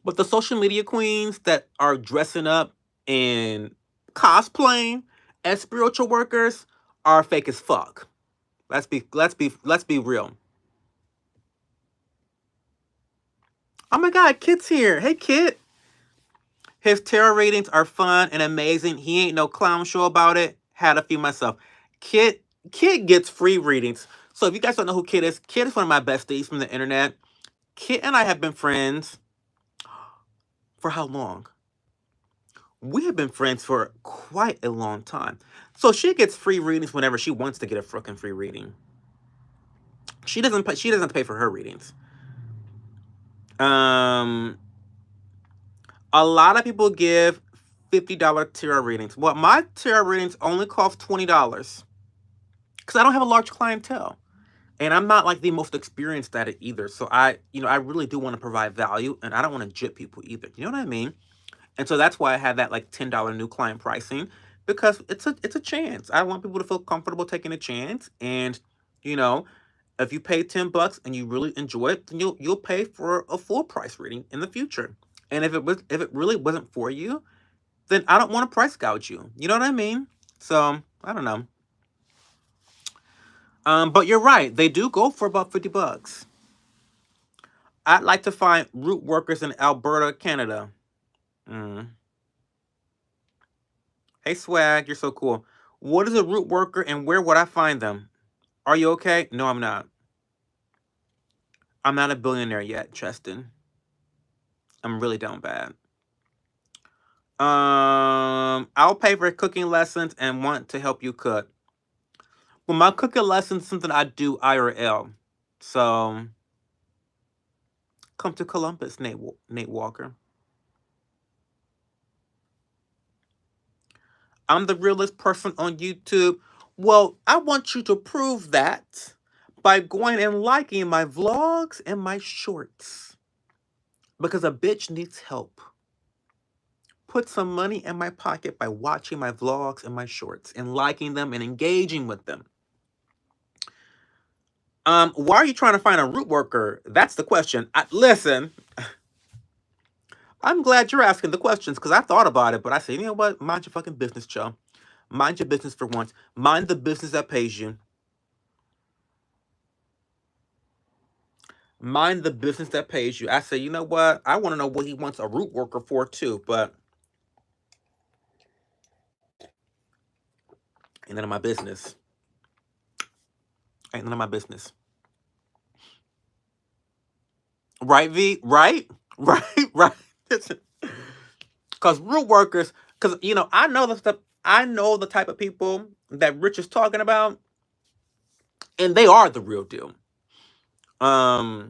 Speaker 1: But the social media queens that are dressing up and cosplaying And spiritual workers are fake as fuck. Let's be real. Oh my god, Kit's here. Hey Kit. His tarot readings are fun and amazing. He ain't no clown show about it. Had a few myself. Kit Kit gets free readings. So if you guys don't know who Kit is one of my besties from the internet. Kit and I have been friends for how long? We have been friends for quite a long time. So she gets free readings whenever she wants to get a freaking free reading. She doesn't pay for her readings. Um a lot of people give $50 tarot readings. Well, my tarot readings only cost $20 because I don't have a large clientele. And I'm not like the most experienced at it either. So I really do want to provide value and I don't want to jip people either. You know what I mean? And so that's why I had that like $10 new client pricing because it's a chance. I want people to feel comfortable taking a chance. And, you know, if you pay $10 and you really enjoy it, then you'll pay for a full price reading in the future. And if it really wasn't for you, then I don't want to price gouge you. You know what I mean? So I don't know. But you're right. They do go for about $50. I'd like to find root workers in Alberta, Canada. Mm. Hey, Swag, you're so cool. What is a root worker and where would I find them? Are you okay? No, I'm not. I'm not a billionaire yet, Cheston. I'm really down bad. I'll pay for cooking lessons and want to help you cook. Well, my cooking lessons is something I do IRL. So come to Columbus, Nate Walker. I'm the realest person on YouTube. Well, I want you to prove that by going and liking my vlogs and my shorts. Because a bitch needs help. Put some money in my pocket by watching my vlogs and my shorts and liking them and engaging with them. Why are you trying to find a root worker? That's the question. Listen, I'm glad you're asking the questions because I thought about it, but I said, you know what? Mind your fucking business, Joe. Mind your business for once. Mind the business that pays you. Mind the business that pays you. I say, you know what? I want to know what he wants a root worker for too, but ain't none of my business. Ain't none of my business. Right, V? Right? Right? Right? Because root workers, because, I know the stuff, I know the type of people that Rich is talking about, and they are the real deal. I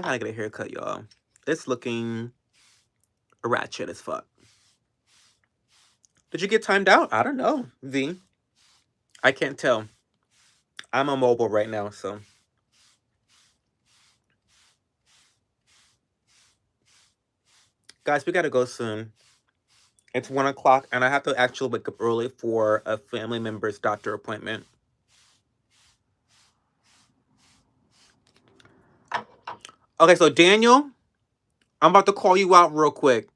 Speaker 1: gotta get a haircut, y'all. It's looking ratchet as fuck. Did you get timed out? I don't know, V. I can't tell. I'm on mobile right now, so. Guys, we gotta go soon. It's 1 o'clock, and I have to actually wake up early for a family member's doctor appointment. Okay, so Daniel, I'm about to call you out real quick.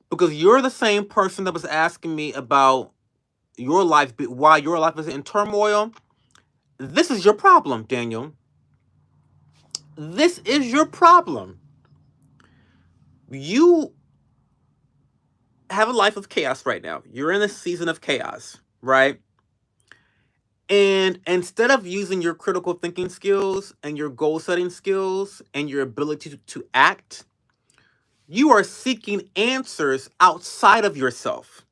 Speaker 1: Because you're the same person that was asking me about your life, why your life is in turmoil. This is your problem, Daniel. This is your problem. You have a life of chaos right now. You're in a season of chaos, right? And instead of using your critical thinking skills and your goal setting skills and your ability to act, you are seeking answers outside of yourself.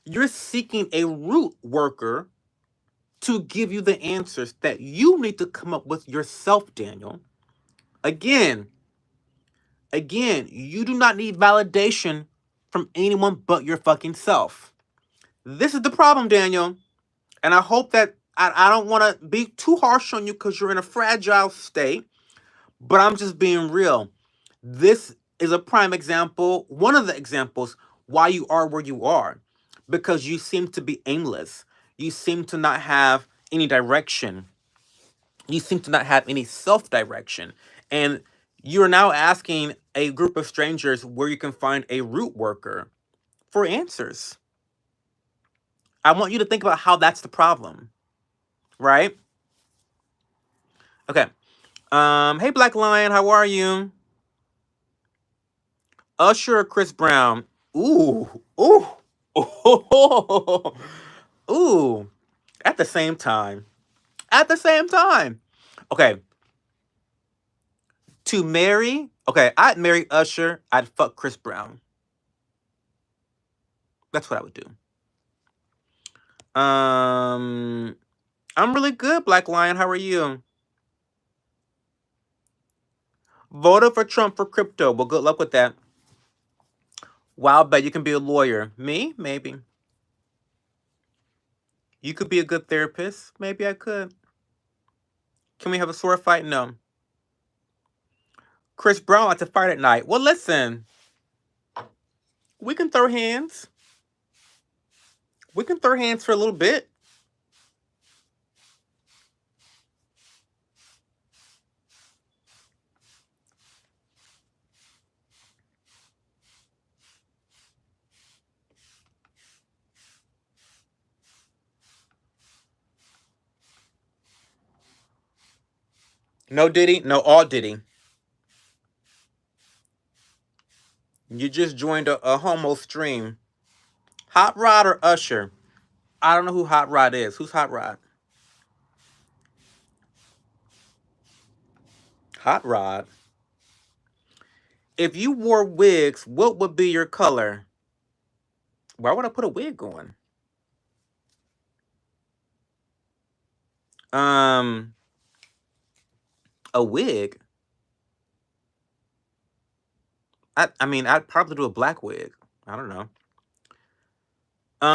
Speaker 1: You're seeking a root worker to give you the answers that you need to come up with yourself, Daniel. Again, you do not need validation from anyone but your fucking self. This is the problem, Daniel. And I hope that I don't want to be too harsh on you because you're in a fragile state, but I'm just being real. This is a prime example, one of the examples why you are where you are, because you seem to be aimless. You seem to not have any direction. You seem to not have any self-direction. And you're now asking a group of strangers where you can find a root worker for answers. I want you to think about how that's the problem, right? Okay. Hey Black Lion, how are you? Usher or Chris Brown? Ooh, ooh, ooh, ooh. At the same time. At the same time. Okay. To marry, okay, I'd marry Usher. I'd fuck Chris Brown. That's what I would do. I'm really good, Black Lion. How are you? Voted for Trump for crypto. Well, good luck with that. Wow, bet you can be a lawyer. Me? Maybe. You could be a good therapist. Maybe I could. Can we have a sword fight? No. Chris Brown likes to fight at night. Well, listen, we can throw hands. We can throw hands for a little bit. No Diddy, no all Diddy. You just joined a homo stream. Hot Rod or Usher? I don't know who Hot Rod is. Who's Hot Rod? Hot Rod. If you wore wigs, what would be your color? Why would I put a wig on? Um, a wig. I mean, I'd probably do a black wig. I don't know.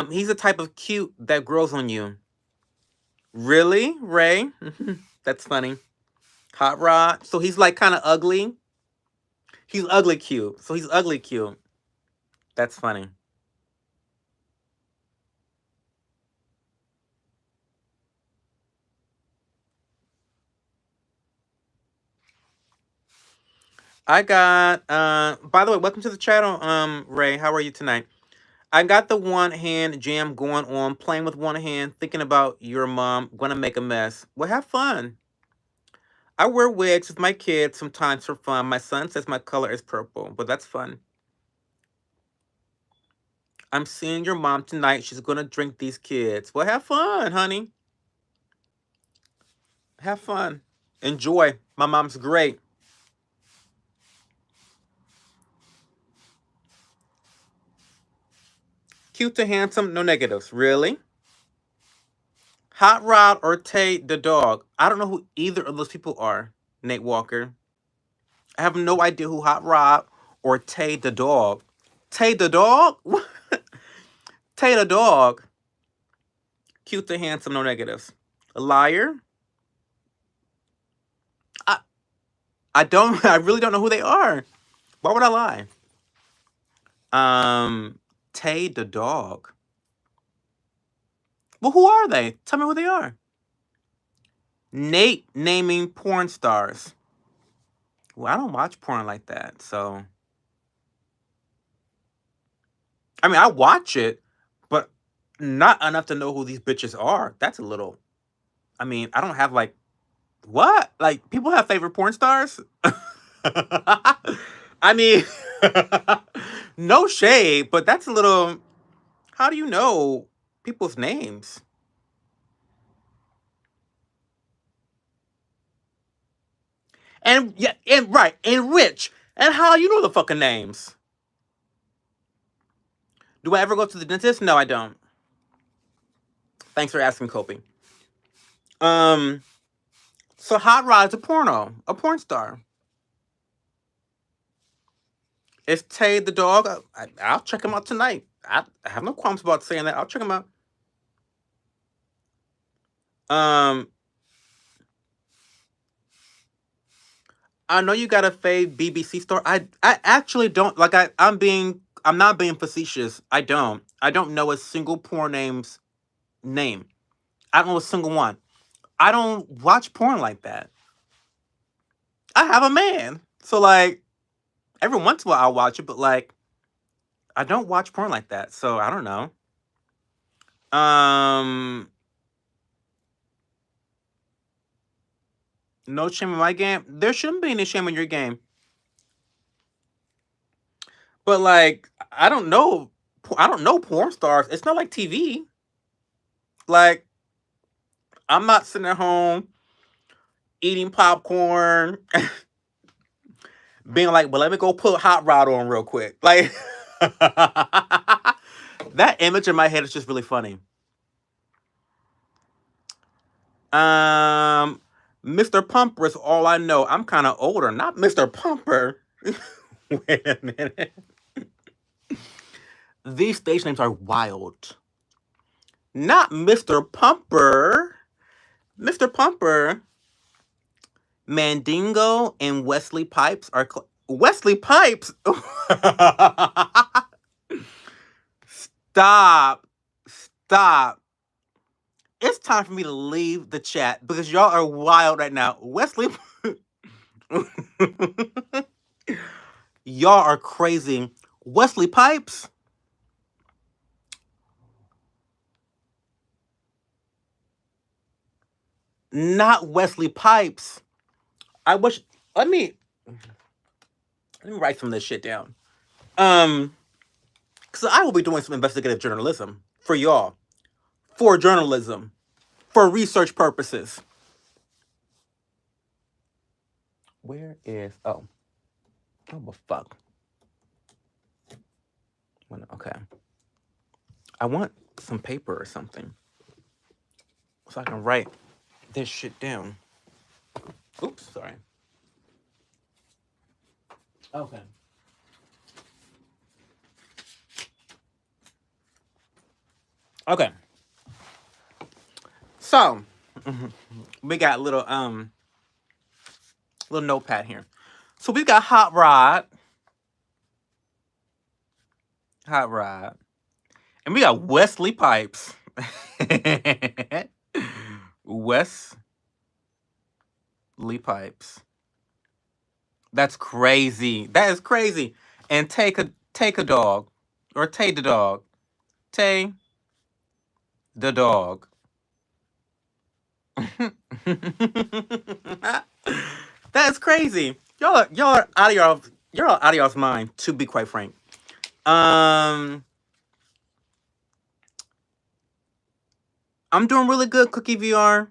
Speaker 1: He's a type of cute that grows on you. Really, Ray? That's funny. Hot Rod. So he's like kind of ugly. He's ugly cute. So he's ugly cute. That's funny. I got by the way, welcome to the channel, Ray. How are you tonight? I got the one hand jam going on, playing with one hand, thinking about your mom, gonna make a mess. Well, have fun. I wear wigs with my kids sometimes for fun. My son says my color is purple, but that's fun. I'm seeing your mom tonight. She's gonna drink these kids. Well, have fun, honey. Have fun. Enjoy. My mom's great. Cute to handsome, no negatives. Really? Hot Rod or Tay the dog? I don't know who either of those people are, Nate Walker. I have no idea who Hot Rod or Tay the dog. Tay the dog? Tay the dog. Cute to handsome, no negatives. A liar? I I don't I really don't know who they are. Why would I lie? Tay the dog. Well, who are they? Tell me who they are. Nate naming porn stars. Well, I don't watch porn like that, so I mean I watch it, but not enough to know who these bitches are. That's a little. I mean, I don't have like what? Like people have favorite porn stars? I mean, no shade, but that's a little. How do you know people's names? And yeah, and right, and rich. And how you know the fucking names? Do I ever go to the dentist? No, I don't. Thanks for asking, Kopi. Um, so Hot Rod's a porn star. Is Tay the dog? I'll check him out tonight. I have no qualms about saying that. I'll check him out. Um, I know you got a fave BBC star. I actually don't like. I'm not being facetious. I don't know a single porn name's name. I don't know a single one. I don't watch porn like that. I have a man. So like every once in a while I'll watch it, but like I don't watch porn like that. So I don't know. Um no shame in my game. There shouldn't be any shame in your game. But like I don't know porn stars. It's not like TV. Like I'm not sitting at home eating popcorn, being like, well, let me go put Hot Rod on real quick. Like that image in my head is just really funny. Um, Mr. Pumper is all I know. I'm kind of older, not Mr. Pumper. Wait a minute. These stage names are wild. Not Mr. Pumper. Mr. Pumper, Mandingo, and Wesley Pipes are. Wesley Pipes? Stop. Stop. It's time for me to leave the chat because y'all are wild right now. Wesley. Y'all are crazy. Wesley Pipes? Not Wesley Pipes. I wish. Let me write some of this shit down. Because I will be doing some investigative journalism for y'all, for journalism, for research purposes. Where is? Oh, well, fuck. Okay. I want some paper or something so I can write this shit down. Oops, sorry. Okay. Okay. So, we got a little notepad here. So we got Hot Rod, and we got Wesley Pipes. Wesley Pipes. That's crazy. That is crazy. And take a dog, or Tay the dog. Tay the dog. That's crazy. Y'all are out of y'all's mind, to be quite frank. I'm doing really good, Cookie VR.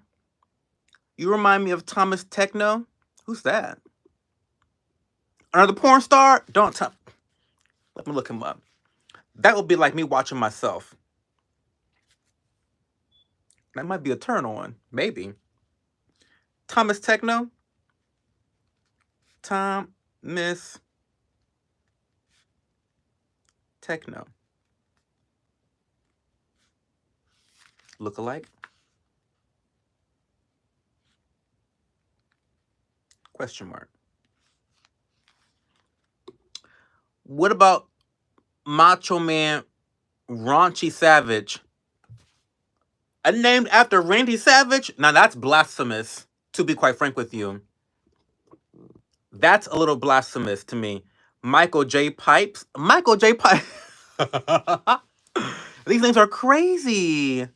Speaker 1: You remind me of Thomas Techno. Who's that? Another porn star? Don't tell. Let me look him up. That would be like me watching myself. That might be a turn on. Maybe. Thomas Techno? Thomas Techno. Look-alike? Question mark. What about Macho Man Raunchy Savage? Named after Randy Savage? Now that's blasphemous, to be quite frank with you. That's a little blasphemous to me. Michael J. Pipes? Michael J. Pipes. These names are crazy.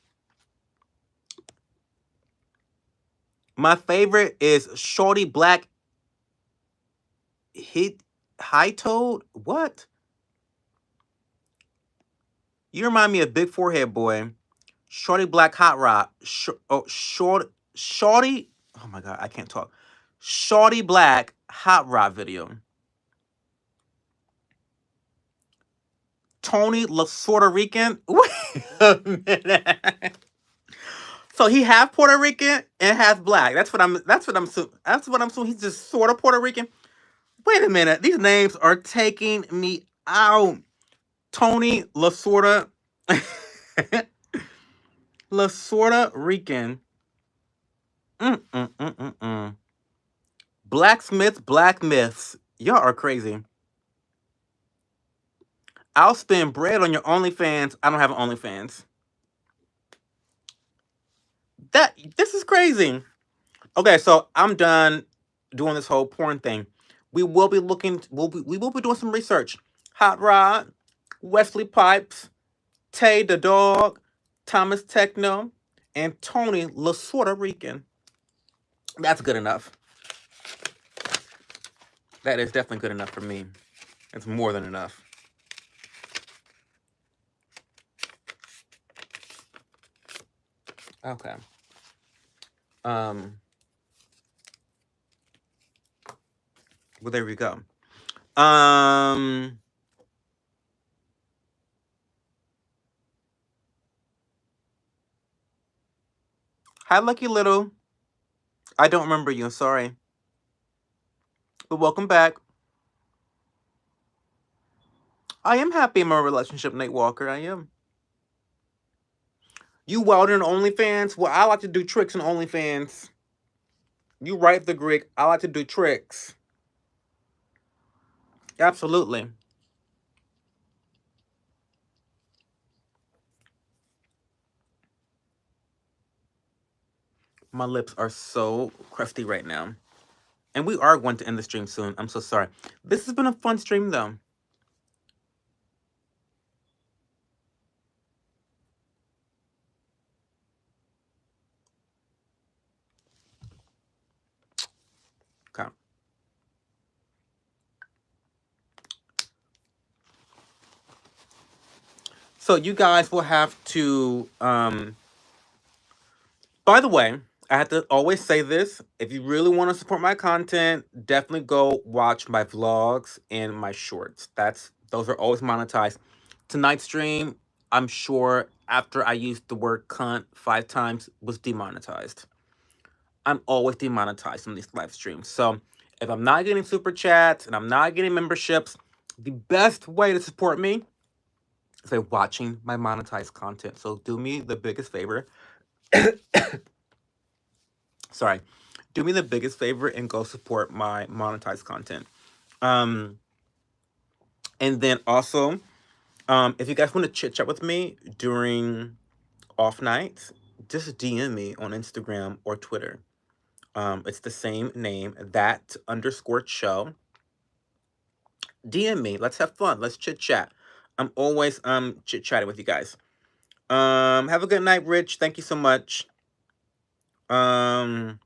Speaker 1: My favorite is Shorty Black High Toad? What? You remind me of Big Forehead Boy. Shorty Black Hot Rod. Shorty. Oh my God, I can't talk. Shorty Black Hot Rod video. Tony Puerto Rican. Wait a minute. So he half Puerto Rican and half black. That's what I'm assuming. He's just sort of Puerto Rican. Wait a minute. These names are taking me out. Tony Lasorda. Lasorda Rican. Blacksmith Black Myths. Y'all are crazy. I'll spend bread on your OnlyFans. I don't have an OnlyFans. This is crazy. Okay, so I'm done doing this whole porn thing. We will be doing some research. Hot Rod, Wesley Pipes, Tay the Dog, Thomas Techno, and Tony La Puerto Rican. That's good enough. That is definitely good enough for me. It's more than enough. Okay. Um. Well, there we go. Um. Hi, Lucky Little. I don't remember you. Sorry, but welcome back. I am happy in my relationship, Nate Walker. I am. You wild in OnlyFans? Well, I like to do tricks in OnlyFans. You right, the Greek. I like to do tricks. Absolutely. My lips are so crusty right now. And we are going to end the stream soon. I'm so sorry. This has been a fun stream, though. Okay. So you guys will have to by the way, I have to always say this. If you really want to support my content, definitely go watch my vlogs and my shorts. Those are always monetized. Tonight's stream, I'm sure after I used the word cunt 5 times, was demonetized. I'm always demonetized on these live streams. So if I'm not getting super chats and I'm not getting memberships, the best way to support me is by watching my monetized content. So do me the biggest favor. Sorry. Do me the biggest favor and go support my monetized content. Um, and then also, if you guys want to chit chat with me during off nights, just DM me on Instagram or Twitter. It's the same name, that_show. DM me. Let's have fun. Let's chit chat. I'm always chit chatting with you guys. Have a good night, Rich. Thank you so much. Oh,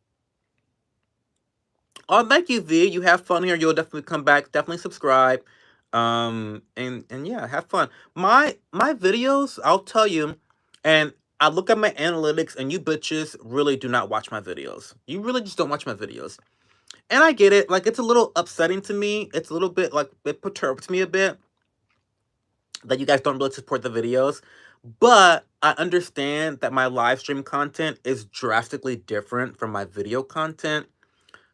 Speaker 1: thank you, V. You have fun here. You'll definitely come back. Definitely subscribe. And yeah, have fun. My videos, I'll tell you, and I look at my analytics, and you bitches really do not watch my videos. You really just don't watch my videos. And I get it. Like, it's a little upsetting to me. It's a little bit, like, it perturbs me a bit that you guys don't really support the videos. But I understand that my live stream content is drastically different from my video content.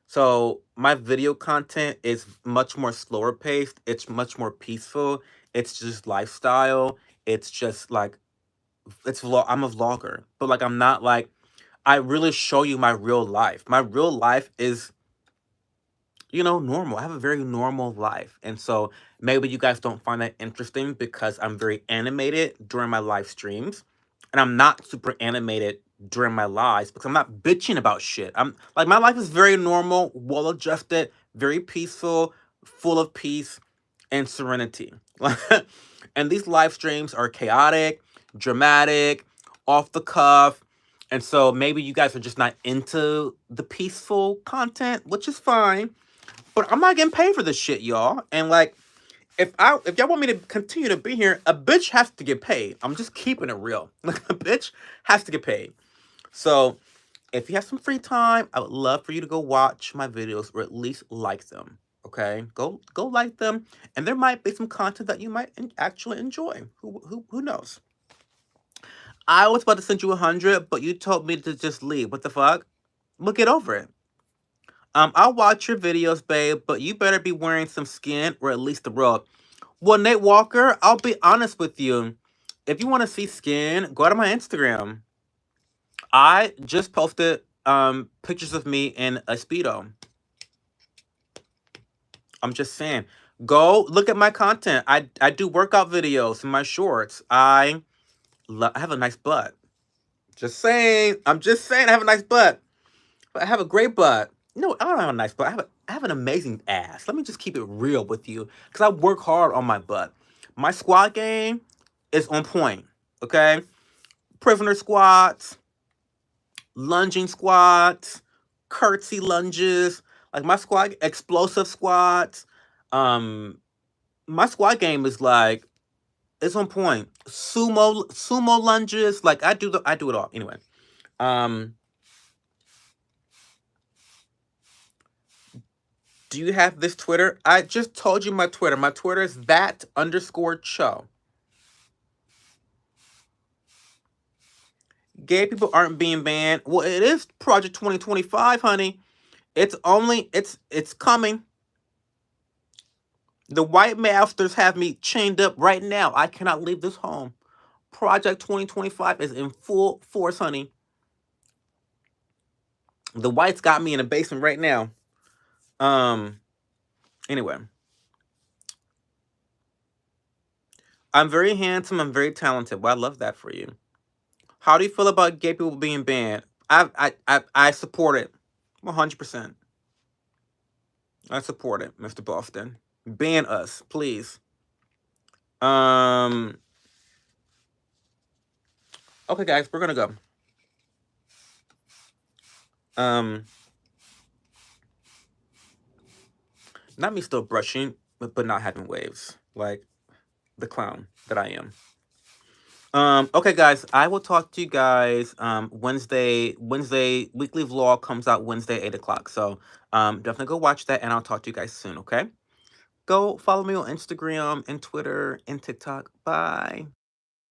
Speaker 1: So my video content is much more slower paced. It's much more peaceful. It's just lifestyle. It's just like I'm a vlogger, but like I'm not like I really show you my real life. My real life is normal. I have a very normal life. And so maybe you guys don't find that interesting because I'm very animated during my live streams. And I'm not super animated during my lives because I'm not bitching about shit. I'm like, my life is very normal, well adjusted, very peaceful, full of peace and serenity. And these live streams are chaotic, dramatic, off the cuff. And so maybe you guys are just not into the peaceful content, which is fine. But I'm not getting paid for this shit, y'all. And like, if y'all want me to continue to be here, a bitch has to get paid. I'm just keeping it real. Like, a bitch has to get paid. So if you have some free time, I would love for you to go watch my videos or at least like them. Okay, go like them, and there might be some content that you might actually enjoy. Who knows? I was about to send you 100, but you told me to just leave. What the fuck? We'll get over it. I'll watch your videos, babe, but you better be wearing some skin or at least a rug. Well, Nate Walker, I'll be honest with you. If you want to see skin, go to my Instagram. I just posted pictures of me in a Speedo. I'm just saying. Go look at my content. I do workout videos in my shorts. I have a nice butt. Just saying. I'm just saying. I have a nice butt. But I have a great butt. No, I don't have a nice butt. I have an amazing ass. Let me just keep it real with you, because I work hard on my butt. My squat game is on point. Okay, prisoner squats, lunging squats, curtsy lunges, like my squat, explosive squats. Um, my squat game is like, it's on point. Sumo lunges, like I do it all. Anyway, um, do you have this Twitter? I just told you my Twitter. My Twitter is that_cho. Gay people aren't being banned. Well, it is Project 2025, honey. It's coming. The white masters have me chained up right now. I cannot leave this home. Project 2025 is in full force, honey. The whites got me in a basement right now. Anyway. I'm very handsome, I'm very talented. Well, I love that for you. How do you feel about gay people being banned? I support it. 100%. I support it, Mr. Boston. Ban us, please. Okay, guys, we're gonna go. Not me still brushing, but not having waves like the clown that I am. Okay, guys, I will talk to you guys Wednesday. Weekly vlog comes out Wednesday 8 o'clock. So definitely go watch that, and I'll talk to you guys soon. Okay, go follow me on Instagram and Twitter and TikTok. Bye.